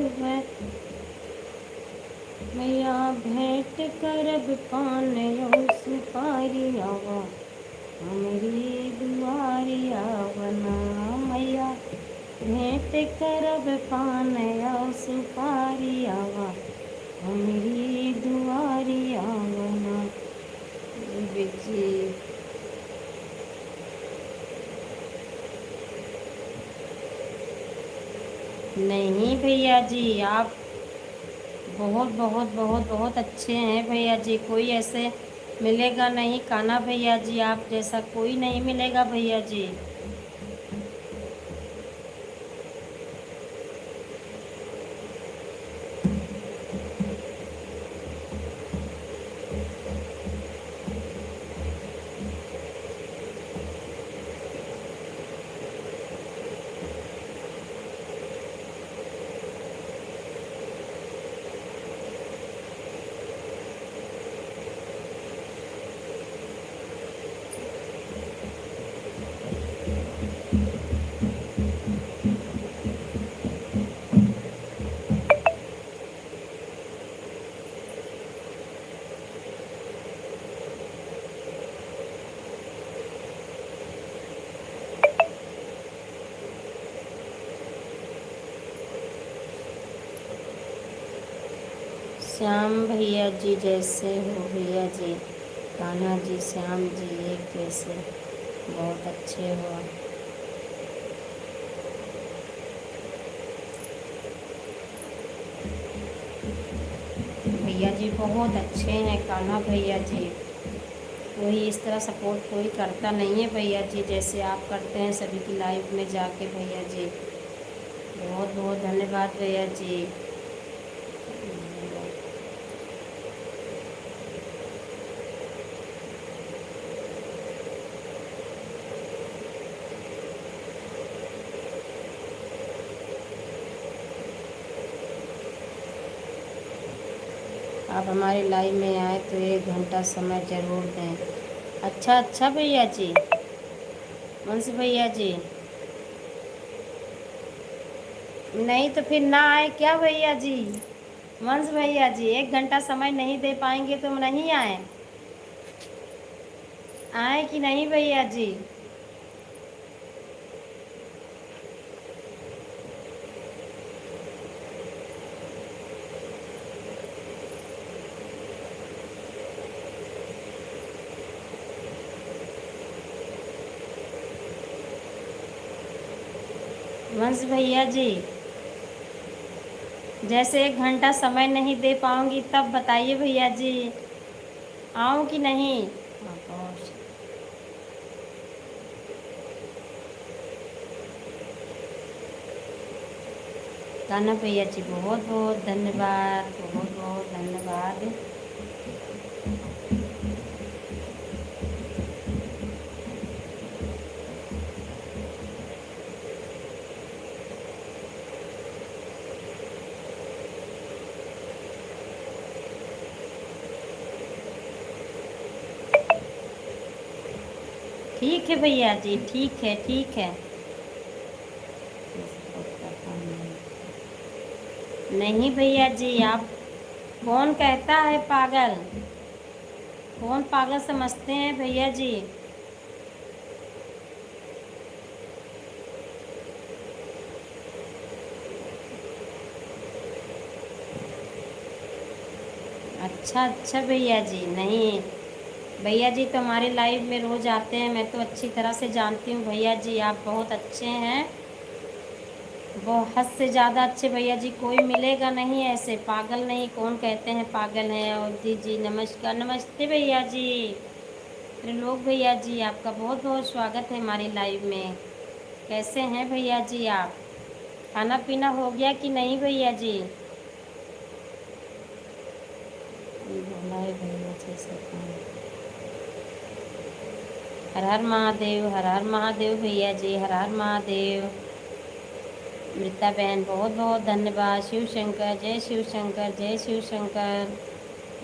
मैया भेंट करब पान यौ सुपारी आवा, हमारी दुआरी आवना। मैया भेंट करब पान यौ सुपारी आवा, हमारी दुआरी आवना। जी नहीं भैया जी, आप बहुत बहुत बहुत बहुत अच्छे हैं भैया जी। कोई ऐसे मिलेगा नहीं कान्हा भैया जी, आप जैसा कोई नहीं मिलेगा भैया जी। श्याम भैया जी जैसे हो भैया जी, कान्हा जी श्याम जी एक जैसे, बहुत अच्छे हो। भैया जी बहुत अच्छे हैं कान्हा भैया जी। वही इस तरह सपोर्ट कोई करता नहीं है भैया जी, जैसे आप करते हैं सभी की लाइफ में जाके भैया जी। बहुत बहुत धन्यवाद भैया जी। आप हमारी लाइव में आए तो 1 घंटा समय ज़रूर दें। अच्छा अच्छा भैया जी, वंश भैया जी। नहीं तो फिर ना आए क्या भैया जी? वंश भैया जी 1 घंटा समय नहीं दे पाएंगे तो नहीं आए? आए कि नहीं भैया जी? वंश भैया जी, जैसे 1 घंटा समय नहीं दे पाऊंगी तब बताइए भैया जी, आऊँ कि नहीं? हाँ, बहुत कान्हा भैया जी बहुत बहुत धन्यवाद, बहुत बहुत धन्यवाद। ठीक है भैया जी, ठीक है ठीक है। नहीं भैया जी, आप कौन कहता है पागल? कौन पागल समझते हैं भैया जी? अच्छा अच्छा भैया जी, नहीं भैया जी तो हमारे लाइव में रोज़ आते हैं, मैं तो अच्छी तरह से जानती हूँ भैया जी, आप बहुत अच्छे हैं, बहुत हद से ज़्यादा अच्छे भैया जी, कोई मिलेगा नहीं ऐसे पागल नहीं। कौन कहते हैं पागल हैं? और जी नमस्कार, नमस्ते भैया जी। त्रिलोक भैया जी आपका बहुत बहुत स्वागत है हमारी लाइव में। कैसे हैं भैया जी आप? खाना पीना हो गया कि नहीं भैया जी? बोला है भैया जी से हर हर महादेव, हर हर महादेव भैया जी, हर हर महादेव। मृता बहन बहुत बहुत धन्यवाद। शिव शंकर, जय शिव शंकर, जय शिव शंकर।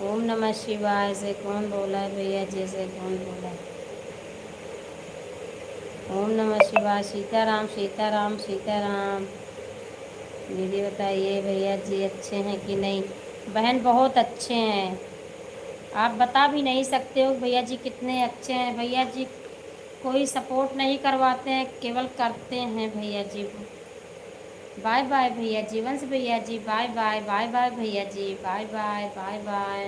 ओम नमः शिवाय से कौन बोला है भैया जी? से कौन बोला है? ओम नमः शिवाय। सीताराम सीताराम सीताराम। दीदी बताइए भैया जी अच्छे हैं कि नहीं? बहन बहुत अच्छे हैं, आप बता भी नहीं सकते हो भैया जी कितने अच्छे हैं भैया जी। कोई सपोर्ट नहीं करवाते हैं, केवल करते हैं भैया जी। बाय बाय भैया जी, वंश भैया जी बाय बाय, बाय बाय भैया जी, bye bye bye bye.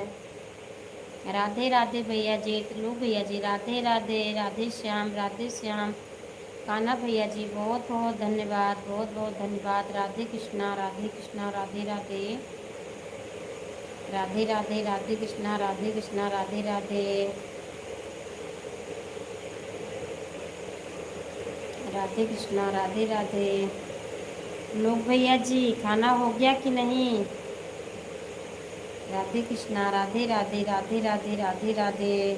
Radhe Radhe भैया जी, त्रिलोक भैया जी राधे राधे, राधे श्याम राधे श्याम। कान्हा भैया जी बहुत बहुत धन्यवाद, बहुत बहुत धन्यवाद। राधे कृष्णा राधे कृष्णा, राधे राधे, राधे राधे, राधे कृष्णा राधे कृष्णा, राधे राधे, राधे कृष्णा राधे राधे। लोग भैया जी खाना हो गया कि नहीं? राधे कृष्णा राधे राधे, राधे राधे, राधे राधे।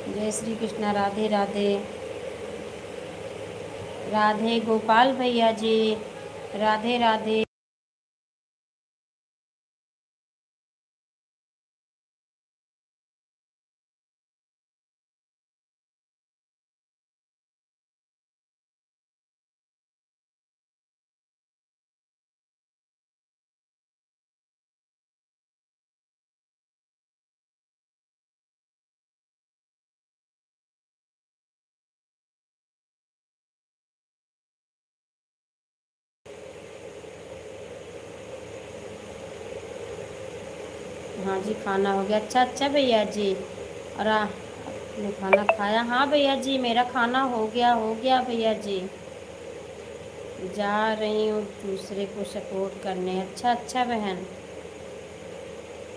जय श्री कृष्णा राधे राधे, राधे गोपाल भैया जी राधे राधे। हाँ जी, खाना हो गया। अच्छा अच्छा भैया जी। और आपने खाना खाया? हाँ भैया जी, मेरा खाना हो गया भैया जी। जा रही हूँ दूसरे को सपोर्ट करने। अच्छा अच्छा बहन।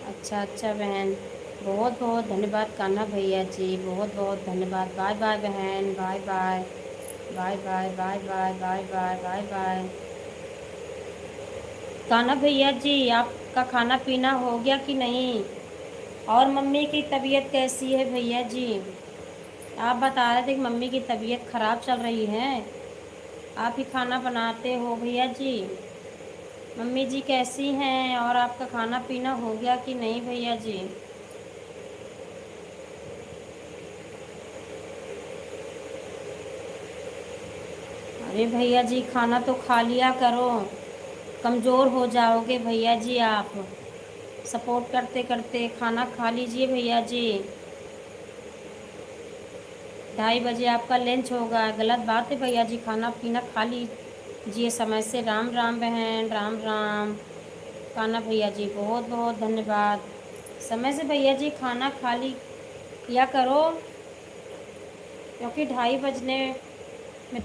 अच्छा अच्छा बहन। बहुत बहुत धन्यवाद कान्हा भैया जी, बहुत बहुत धन्यवाद। बाय बाय बहन, bye bye. Bye bye bye bye bye bye bye bye. Kanha भैया जी, आपका खाना पीना हो गया कि नहीं? और मम्मी की तबीयत कैसी है भैया जी? आप बता रहे थे कि मम्मी की तबीयत खराब चल रही है। आप ही खाना बनाते हो भैया जी? मम्मी जी कैसी हैं? और आपका खाना पीना हो गया कि नहीं भैया जी? अरे भैया जी, खाना तो खा लिया करो, कमज़ोर हो जाओगे भैया जी आप। सपोर्ट करते करते खाना खा लीजिए भैया जी। 2:30 बजे आपका लंच होगा। गलत बात है भैया जी, खाना पीना खा लीजिए समय से। राम राम बहन, राम राम। खाना भैया जी बहुत बहुत धन्यवाद। समय से भैया जी खाना खा लिया करो, क्योंकि 2:30 बजने में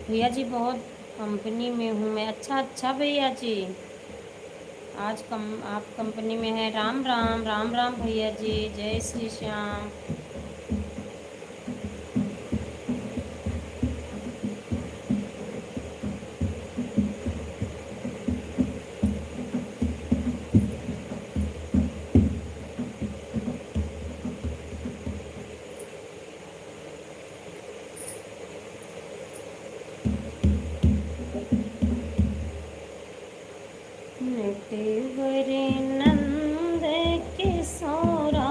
भैया जी बहुत कंपनी में हूँ मैं। अच्छा अच्छा भैया जी, आज आप कंपनी में हैं। राम राम, राम राम भैया जी, जय श्री श्याम। नटवर नंद किशोरा,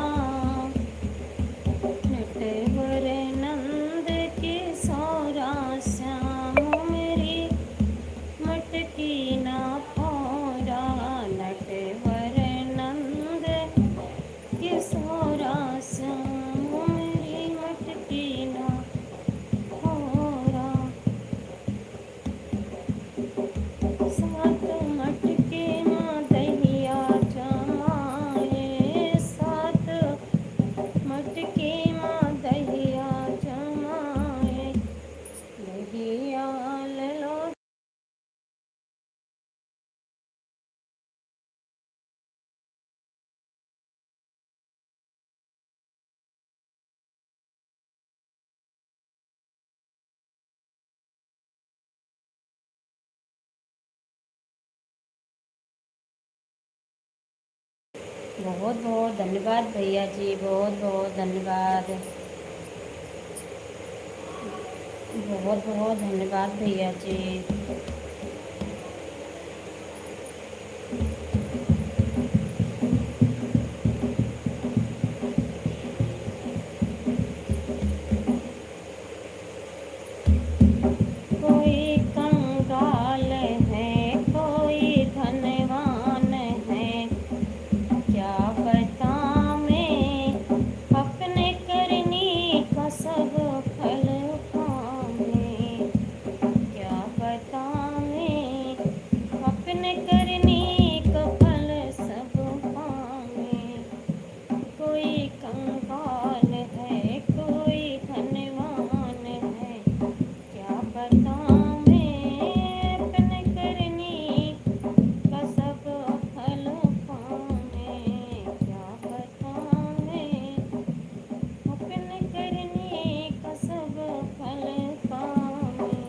नटवर नंद किशोरा, श्याम मेरी मटकी ना फोरा। नटवर नंद किशोरा, श्याम मेरी मटकी ना फोरा। सात मटके माँ दहिया जमाए, सात मटके माँ दहिया जमाए। दहिया लो। बहुत बहुत धन्यवाद भैया जी, बहुत बहुत धन्यवाद। बहुत बहुत धन्यवाद भैया जी। कोई कंगाल है, कोई धनवान है, क्या बतावें अपने करनी का सब फल पावें। क्या बतावें अपने करनी का फल सब पावें। कोई कंगाल है, कोई धनवान है, क्या बतावें अपने करनी का सब फल पावें। क्या बतावें अपने करनी का सब फल पावें।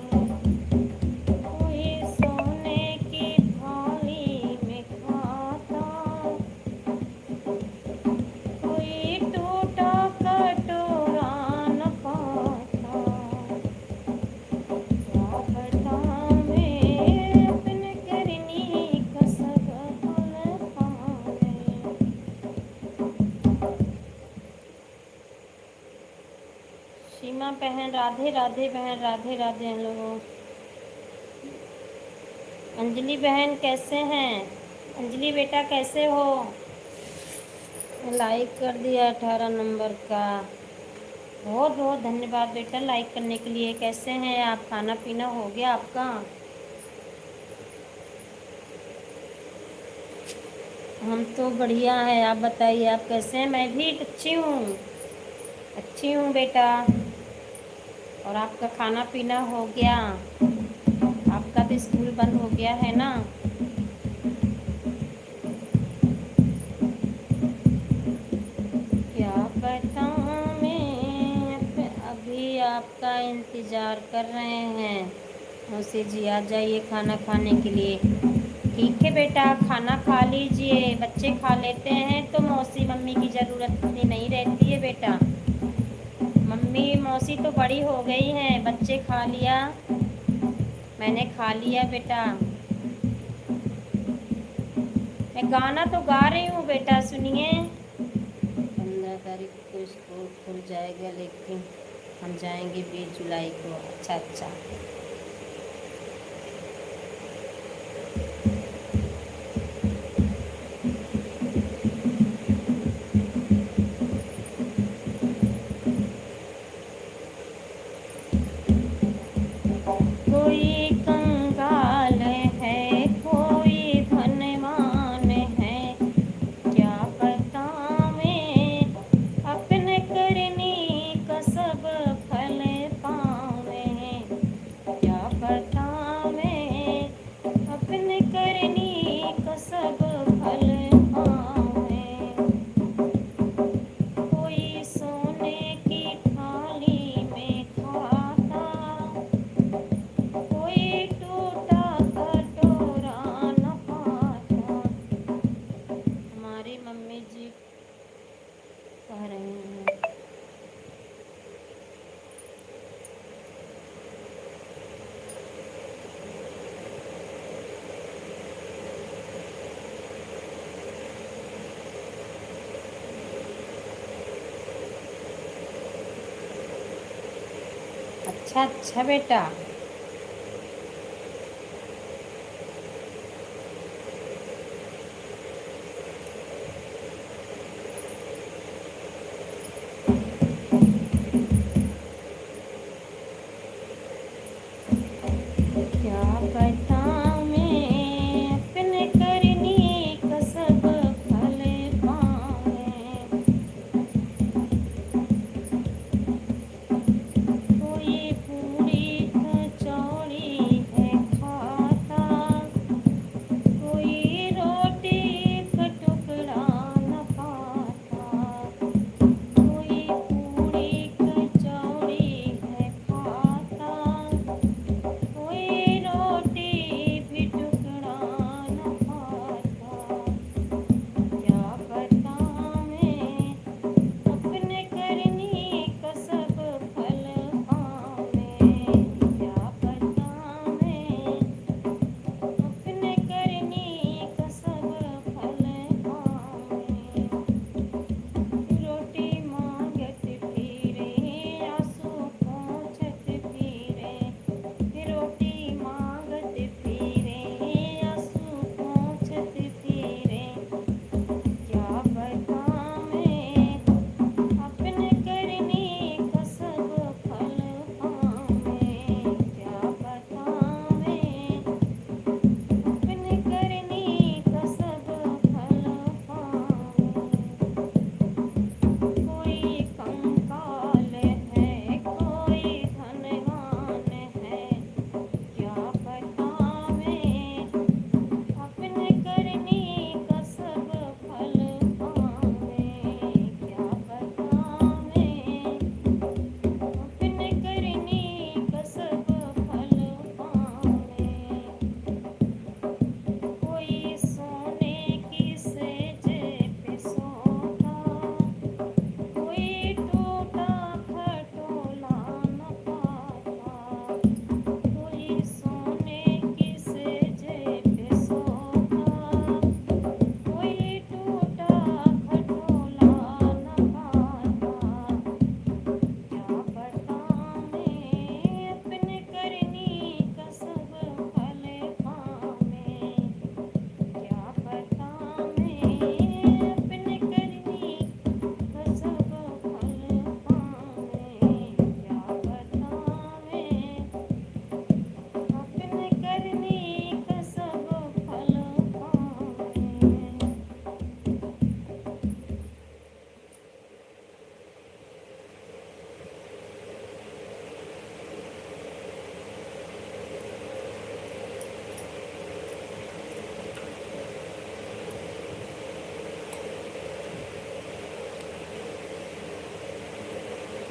कोई सोने की थाली में खाता, कोई टूटा कटोरा न पाता। क्या बतावें अपने करनी का सब फल पावें। सीमा बहन राधे राधे, बहन राधे राधे हम लोगों। अंजलि बहन कैसे हैं? अंजलि बेटा कैसे हो? लाइक कर दिया 18 नंबर का। बहुत बहुत धन्यवाद बेटा लाइक करने के लिए। कैसे हैं आप? खाना पीना हो गया आपका? हम तो बढ़िया है, आप बताइए आप कैसे हैं? मैं भी अच्छी हूँ, अच्छी हूँ बेटा। और आपका खाना पीना हो गया? आपका तो स्कूल बंद हो गया है ना? क्या बताऊँ मैं, अभी आपका इंतज़ार कर रहे हैं। मौसी जी आ जाइए खाना खाने के लिए। ठीक है बेटा, खाना खा लीजिए, बच्चे खा लेते हैं तो मौसी मम्मी की ज़रूरत इतनी नहीं रहती है बेटा। मम्मी मौसी तो बड़ी हो गई हैं, बच्चे खा लिया, मैंने खा लिया बेटा। मैं गाना तो गा रही हूँ बेटा, सुनिए। 15 तारीख को स्कूल खुल जाएगा, लेकिन हम जाएंगे 20 जुलाई को। अच्छा अच्छा। कोई कंगाल है, कोई धनवान है, क्या पता मैं अपने करनी का सब फल पावे। क्या पता मैं अपने करनी का सब फल पावे। कोई सोने की थाली में खाता, कोई टूटा कटोरा न पाता। हमारी मम्मी जी कह रहे हैं। अच्छा अच्छा बेटा। क्या पता मैं अपने करनी का सब फल पावे। कोई पूरी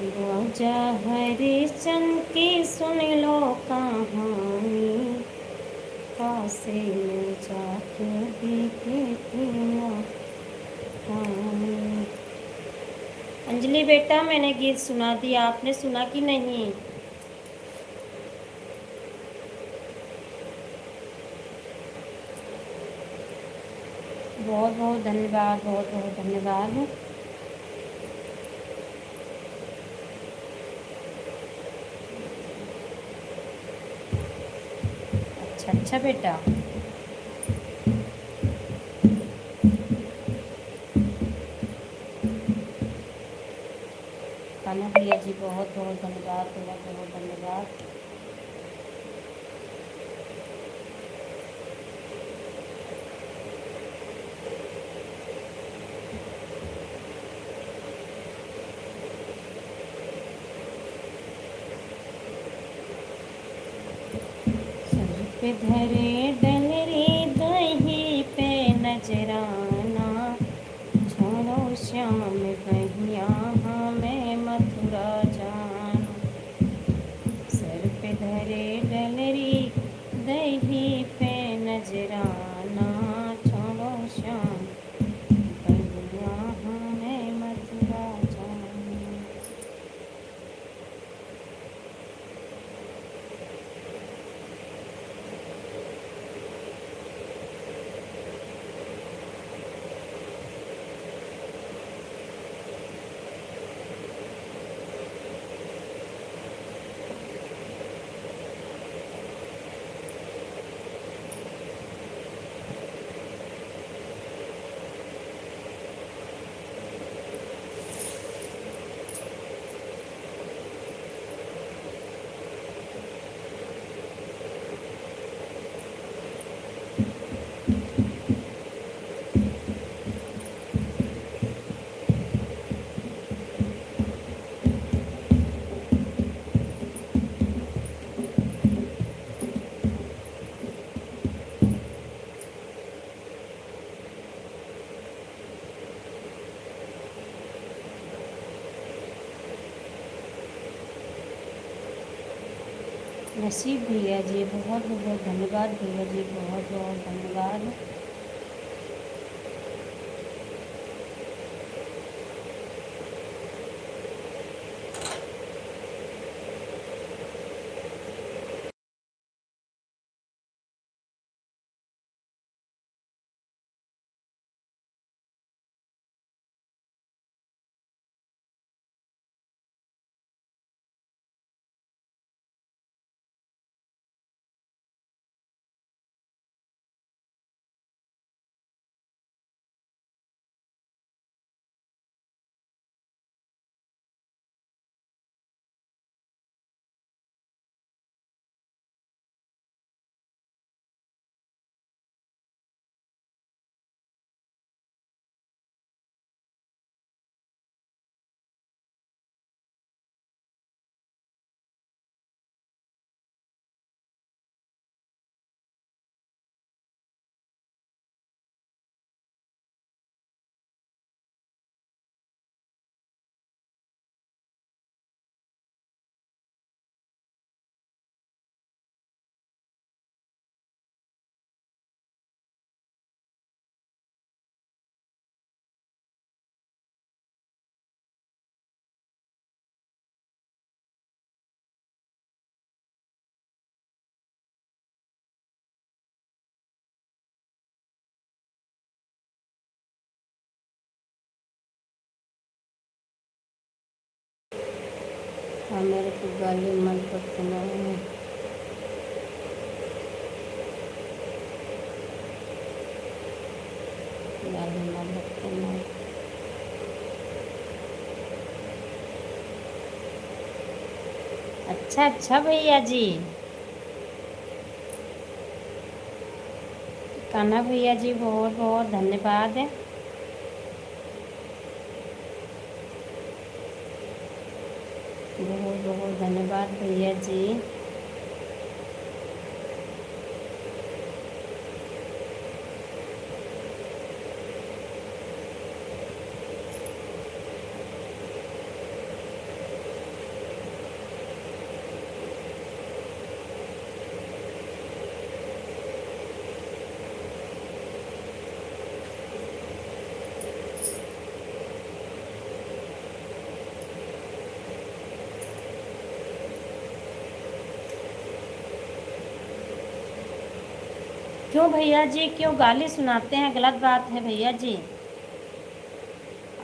राजा हरिश्चंद्र की सुन लो कहानी, काशी में जाके देखे थे ना कहानी। अंजलि बेटा, मैंने गीत सुना दिया, आपने सुना कि नहीं? बहुत बहुत धन्यवाद, बहुत बहुत धन्यवाद। अच्छा अच्छा बेटा। कान्हा भैया जी बहुत बहुत धन्यवाद, बहुत बहुत धन्यवाद। सर पे धरे डलरी दही पे नजराना, छोड़ो श्याम बहिया हमें मथुरा जाना। सर पे धरे डलरी दही पे नजराना, छोड़ो श्याम बहिया हमें मथुरा जाना। नसीब भैया जी बहुत बहुत धन्यवाद, भैया जी बहुत बहुत धन्यवाद। हाँ, मेरे को गाली मत बकना है। गाली मत बकना। अच्छा अच्छा भैया जी। कान्हा भैया जी बहुत बहुत धन्यवाद है। बहुत बहुत धन्यवाद भैया जी। क्यों भैया जी, क्यों गाली सुनाते हैं? गलत बात है भैया जी।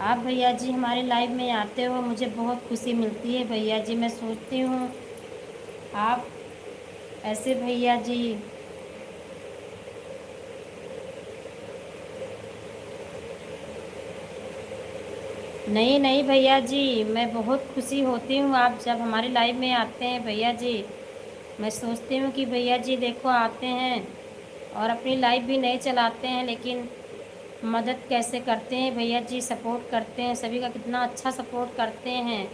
आप भैया जी हमारे लाइव में आते हो, मुझे बहुत खुशी मिलती है भैया जी। मैं सोचती हूँ आप ऐसे भैया जी। नहीं नहीं भैया जी, मैं बहुत खुशी होती हूँ आप जब हमारे लाइव में आते हैं भैया जी। मैं सोचती हूँ कि भैया जी देखो आते हैं और अपनी लाइव भी नहीं चलाते हैं, लेकिन मदद कैसे करते हैं भैया जी, सपोर्ट करते हैं, सभी का कितना अच्छा सपोर्ट करते हैं।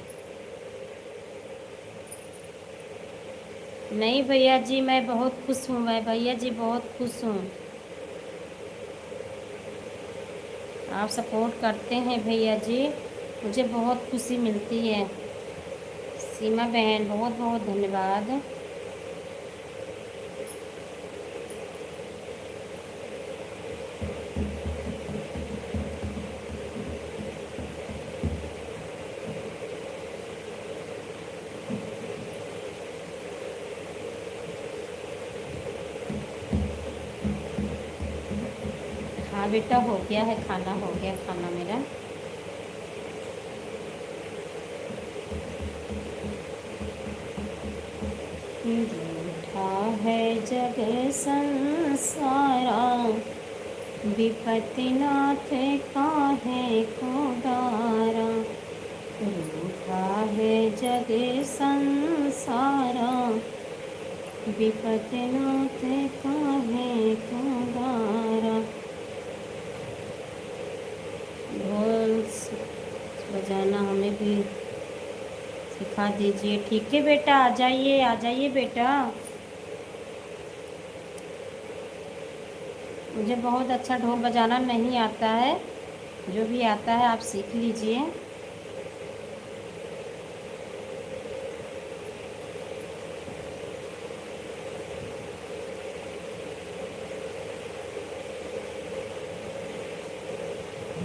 नहीं भैया जी, मैं बहुत खुश हूँ, मैं भैया जी बहुत खुश हूँ। आप सपोर्ट करते हैं भैया जी, मुझे बहुत खुशी मिलती है। सीमा बहन बहुत बहुत धन्यवाद। हाँ बेटा, हो गया है खाना, हो गया खाना मेरा। रूठा है जग संसारा, विपति नाथ काहे को डारा। रूठा है जग संसारा, विपति नाथ काहे को डारा। ढोल बजाना हमें भी सिखा दीजिए। ठीक है बेटा, आ जाइए बेटा। मुझे बहुत अच्छा ढोल बजाना नहीं आता है, जो भी आता है आप सीख लीजिए।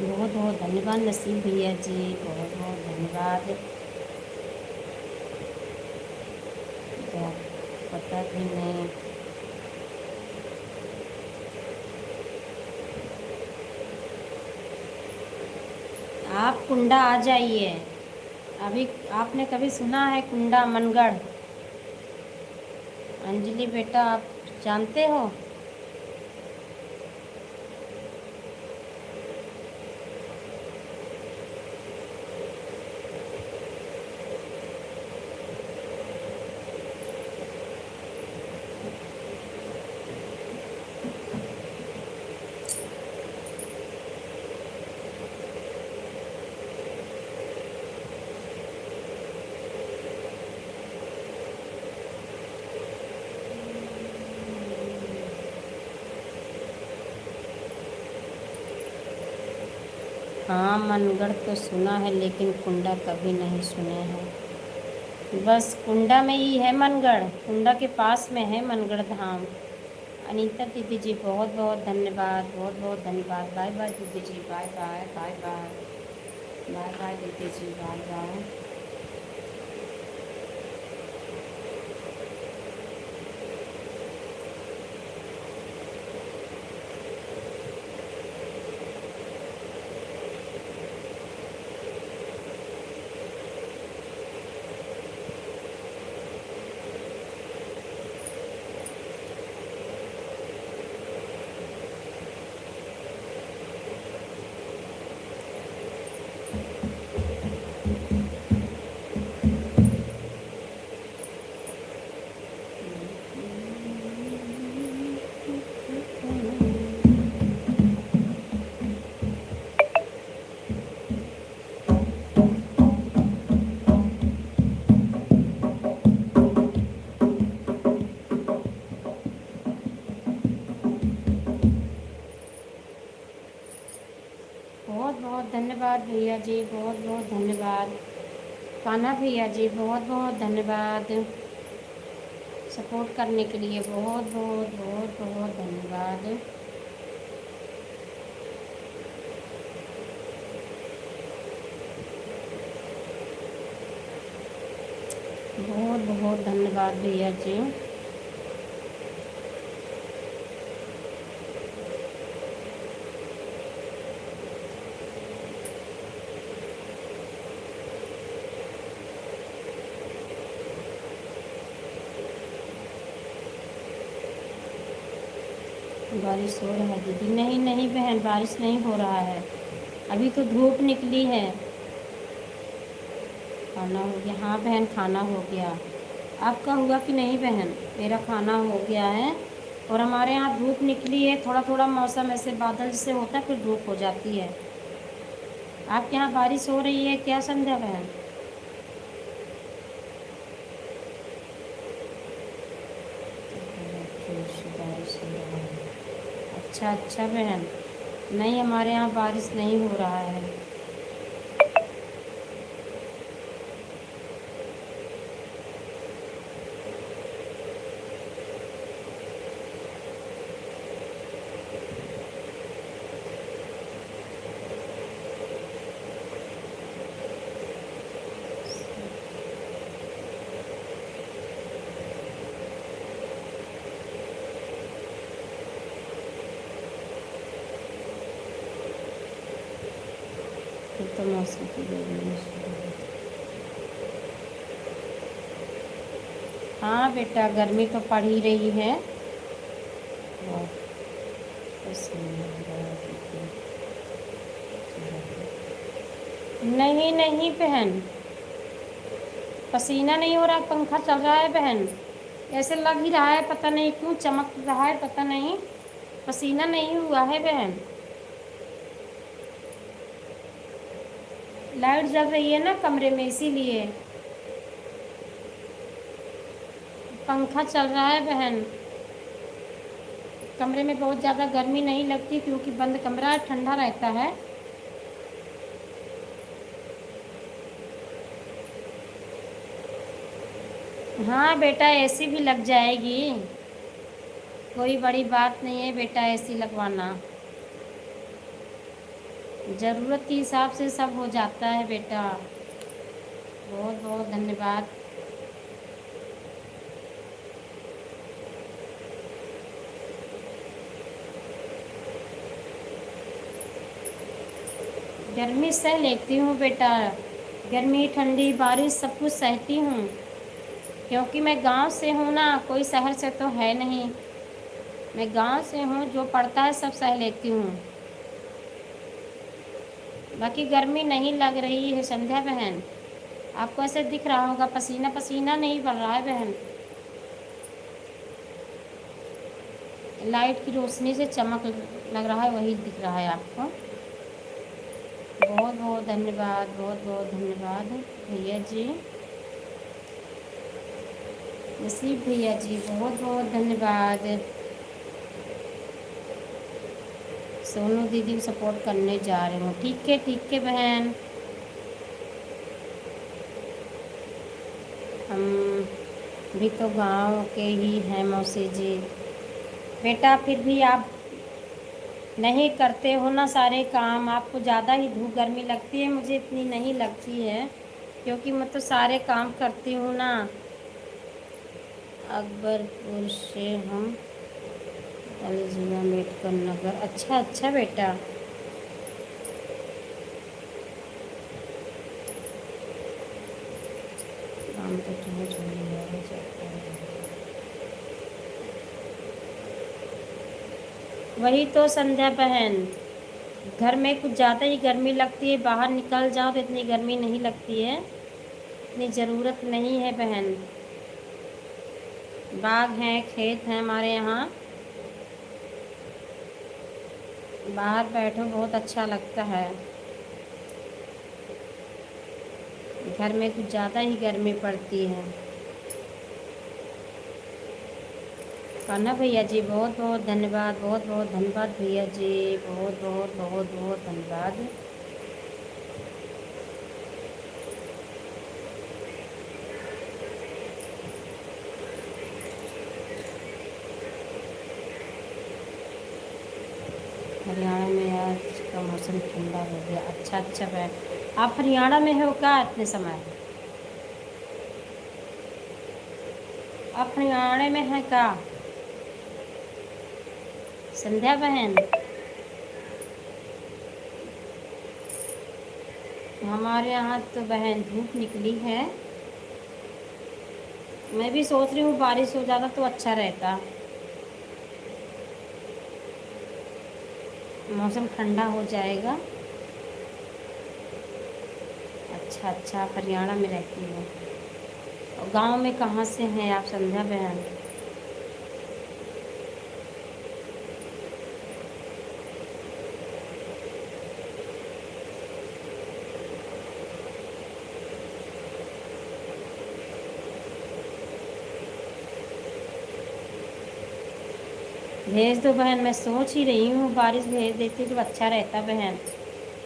बहुत बहुत धन्यवाद नसीब भैया जी, बहुत बहुत धन्यवाद। क्या पता भी नहीं। आप कुंडा आ जाइए। अभी आपने कभी सुना है कुंडा मनगढ़? अंजलि बेटा आप जानते हो? हाँ मनगढ़ तो सुना है, लेकिन कुंडा कभी नहीं सुने हैं। बस कुंडा में ही है मनगढ़, कुंडा के पास में है मनगढ़ धाम। अनीता दीदी जी बहुत बहुत धन्यवाद, बहुत बहुत धन्यवाद। बाय बाय दीदी जी, bye bye bye bye. Bye bye दीदी जी, बाय बाय। बहुत बहुत धन्यवाद भैया जी, बहुत बहुत धन्यवाद। कान्हा भैया जी बहुत बहुत धन्यवाद, सपोर्ट करने के लिए बहुत बहुत बहुत बहुत धन्यवाद। बहुत बहुत धन्यवाद भैया जी। बारिश हो रहा है दीदी। नहीं नहीं बहन, बारिश नहीं हो रहा है, अभी तो धूप निकली है। खाना हो गया? हाँ बहन, खाना हो गया। आपका हुआ कि नहीं बहन? मेरा खाना हो गया है और हमारे यहाँ धूप निकली है। थोड़ा थोड़ा मौसम ऐसे बादल से होता है, फिर धूप हो जाती है। आपके यहाँ बारिश हो रही है क्या संध्या बहन? जोर से बारिश हो रहा है। अच्छा अच्छा बहन, नहीं हमारे यहाँ बारिश नहीं हो रहा है। फिर तो मौसम की गर्मी शुरू हो। हाँ बेटा, गर्मी तो पड़ ही रही है। बहुत पसीना आ रहा है दीदी। नहीं नहीं बहन, पसीना नहीं हो रहा, पंखा चल रहा है बहन। ऐसे लग ही रहा है, पता नहीं क्यों चमक रहा है, पता नहीं। पसीना नहीं हुआ है बहन। लाइट जल रही है ना कमरे में, इसीलिए पंखा चल रहा है बहन। कमरे में बहुत ज़्यादा गर्मी नहीं लगती क्योंकि बंद कमरा है, ठंडा रहता है। हाँ बेटा, एसी भी लग जाएगी, कोई बड़ी बात नहीं है बेटा एसी लगवाना। ज़रूरत के हिसाब से सब हो जाता है बेटा। बहुत बहुत धन्यवाद। गर्मी सह लेती हूँ बेटा, गर्मी ठंडी बारिश सब कुछ सहती हूँ, क्योंकि मैं गांव से हूँ ना, कोई शहर से तो है नहीं। मैं गांव से हूँ, जो पड़ता है सब सह लेती हूँ। बाकी गर्मी नहीं लग रही है संध्या बहन, आपको ऐसे दिख रहा होगा पसीना पसीना नहीं पड़ रहा है बहन। लाइट की रोशनी से चमक लग रहा है, वही दिख रहा है आपको। बहुत बहुत धन्यवाद, बहुत बहुत धन्यवाद भैया जी, नसीब भैया जी, बहुत बहुत धन्यवाद। सोनू दीदी को सपोर्ट करने जा रहे हूँ। ठीक है बहन। हम भी तो गांव के ही हैं मौसी जी। बेटा फिर भी आप नहीं करते हो ना सारे काम, आपको ज़्यादा ही धूप गर्मी लगती है, मुझे इतनी नहीं लगती है क्योंकि मैं तो सारे काम करती हूँ ना। अकबरपुर से हम, जिला अम्बेडकर नगर। अच्छा अच्छा बेटा, काम तो रोज हो रहा है। वही तो संध्या बहन, घर में कुछ ज़्यादा ही गर्मी लगती है, बाहर निकल जाओ तो इतनी गर्मी नहीं लगती है, इतनी ज़रूरत नहीं है बहन। बाग हैं, खेत हैं हमारे यहाँ, बाहर बैठो बहुत अच्छा लगता है। घर में कुछ ज़्यादा ही गर्मी पड़ती है। कान्हा भैया जी बहुत बहुत धन्यवाद, बहुत बहुत धन्यवाद भैया जी, बहुत बहुत बहुत बहुत धन्यवाद। हरियाणा में आज का मौसम ठंडा हो गया। अच्छा अच्छा बहन, आप हरियाणा में हो क्या इतने समय? आप हरियाणा में हैं क्या संध्या बहन? हमारे यहाँ तो बहन धूप निकली है, मैं भी सोच रही हूँ बारिश हो जाता तो अच्छा रहता। मौसम ठंडा हो जाएगा। अच्छा अच्छा, आप हरियाणा में रहती हो। और गांव में कहाँ से हैं आप संध्या बहन? भेज दो बहन, मैं सोच ही रही हूँ बारिश भेज देती तो अच्छा रहता बहन।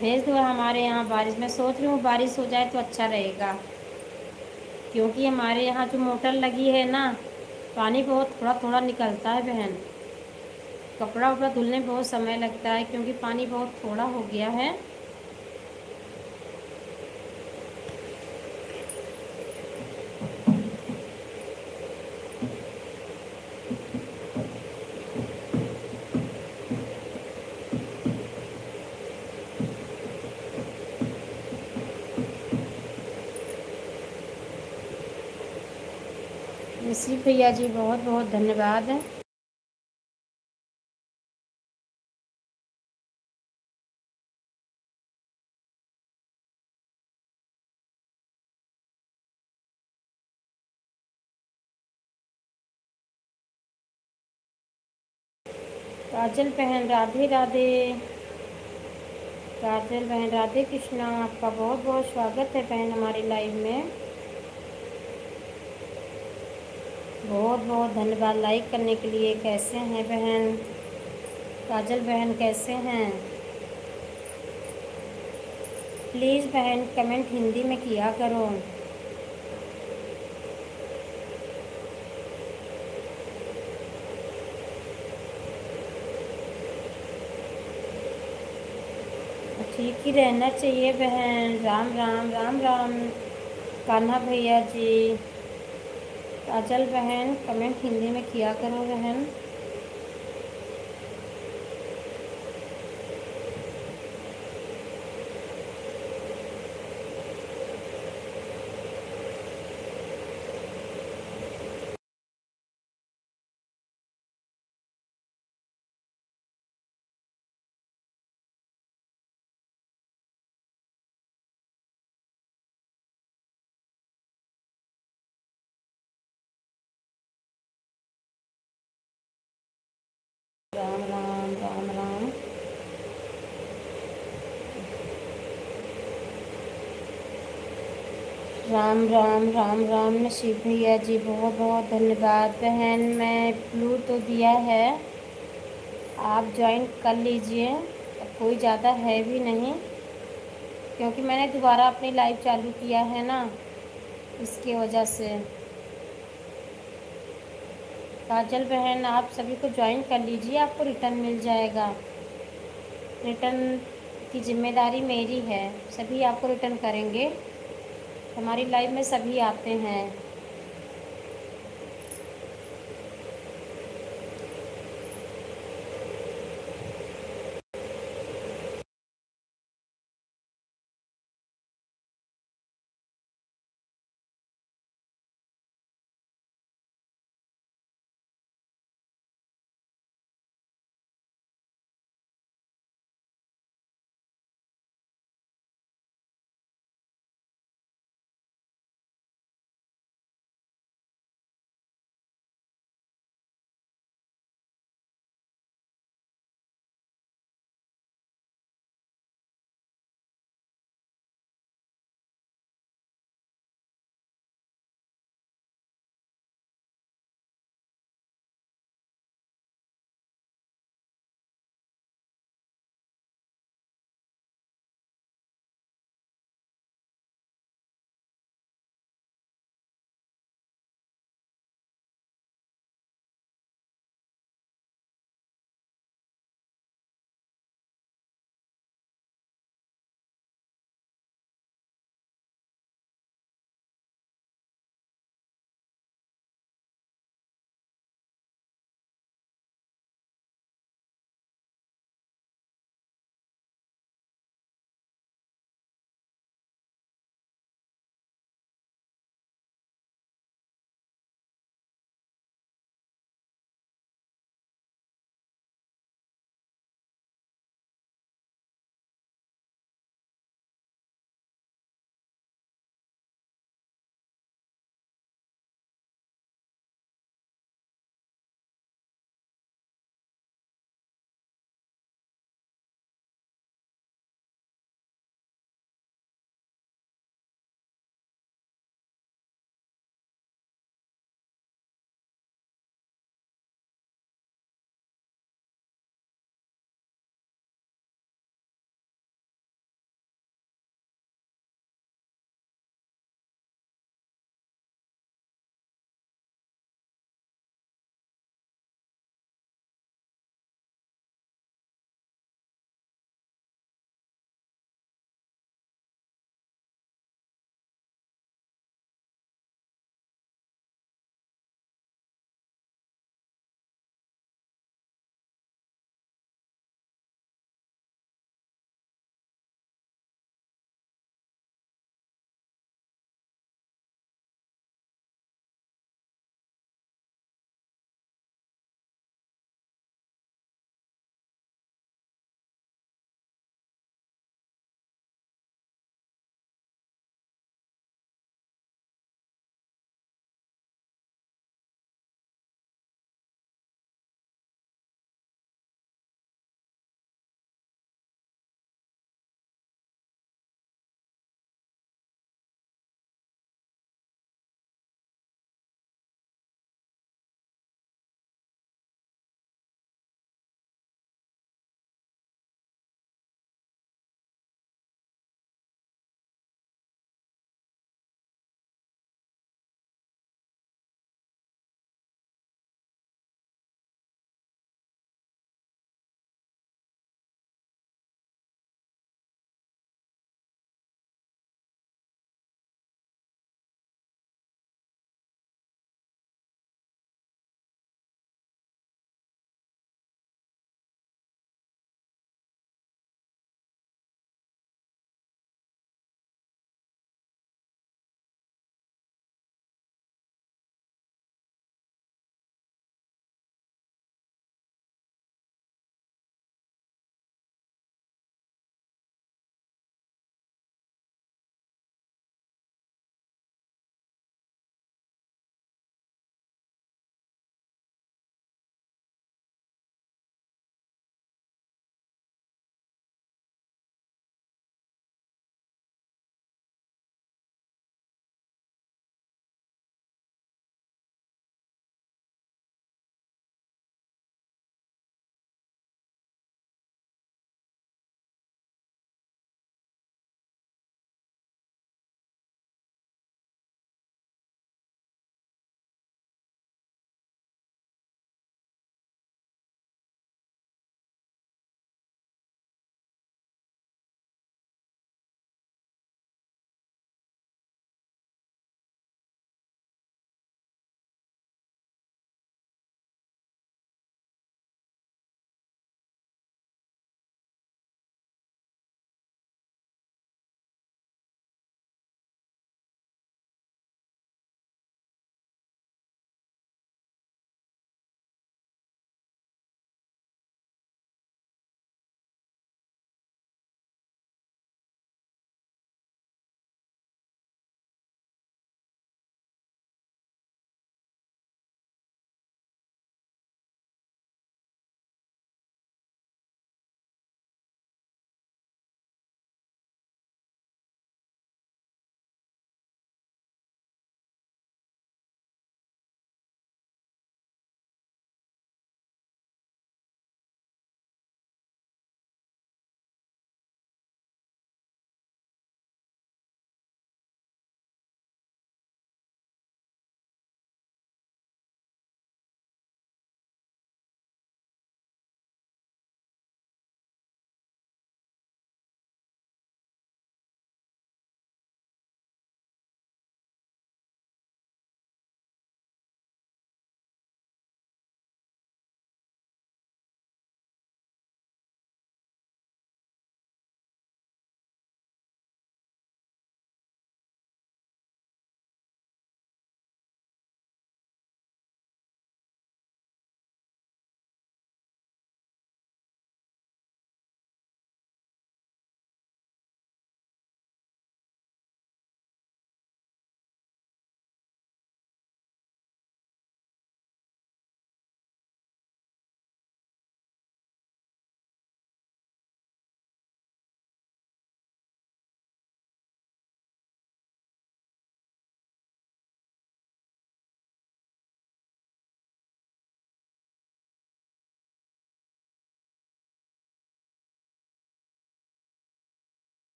भेज दो हमारे यहाँ बारिश, मैं सोच रही हूँ बारिश हो जाए तो अच्छा रहेगा। क्योंकि हमारे यहाँ जो मोटर लगी है ना, पानी बहुत थोड़ा थोड़ा निकलता है बहन। कपड़ा उपड़ा धुलने में बहुत समय लगता है क्योंकि पानी बहुत थोड़ा हो गया है। ऋषि भैया जी बहुत बहुत धन्यवाद। काजल बहन राधे राधे। काजल बहन राधे कृष्णा, आपका बहुत बहुत स्वागत है बहन हमारी लाइव में। बहुत बहुत धन्यवाद लाइक करने के लिए। कैसे हैं बहन? काजल बहन कैसे हैं? प्लीज़ बहन कमेंट हिंदी में किया करो। ठीक ही रहना चाहिए बहन। राम राम राम राम कान्हा भैया जी। काजल बहन कमेंट हिंदी में किया करो बहन। राम राम राम राम। राम राम राम राम नसीब भैया जी बहुत बहुत धन्यवाद बहन। मैं ब्लू तो दिया है, आप ज्वाइन कर लीजिए। अब कोई ज़्यादा है भी नहीं क्योंकि मैंने दोबारा अपनी लाइव चालू किया है ना, इसकी वजह से। काजल बहन आप सभी को ज्वाइन कर लीजिए, आपको रिटर्न मिल जाएगा। रिटर्न की जिम्मेदारी मेरी है, सभी आपको रिटर्न करेंगे। हमारी लाइव में सभी आते हैं।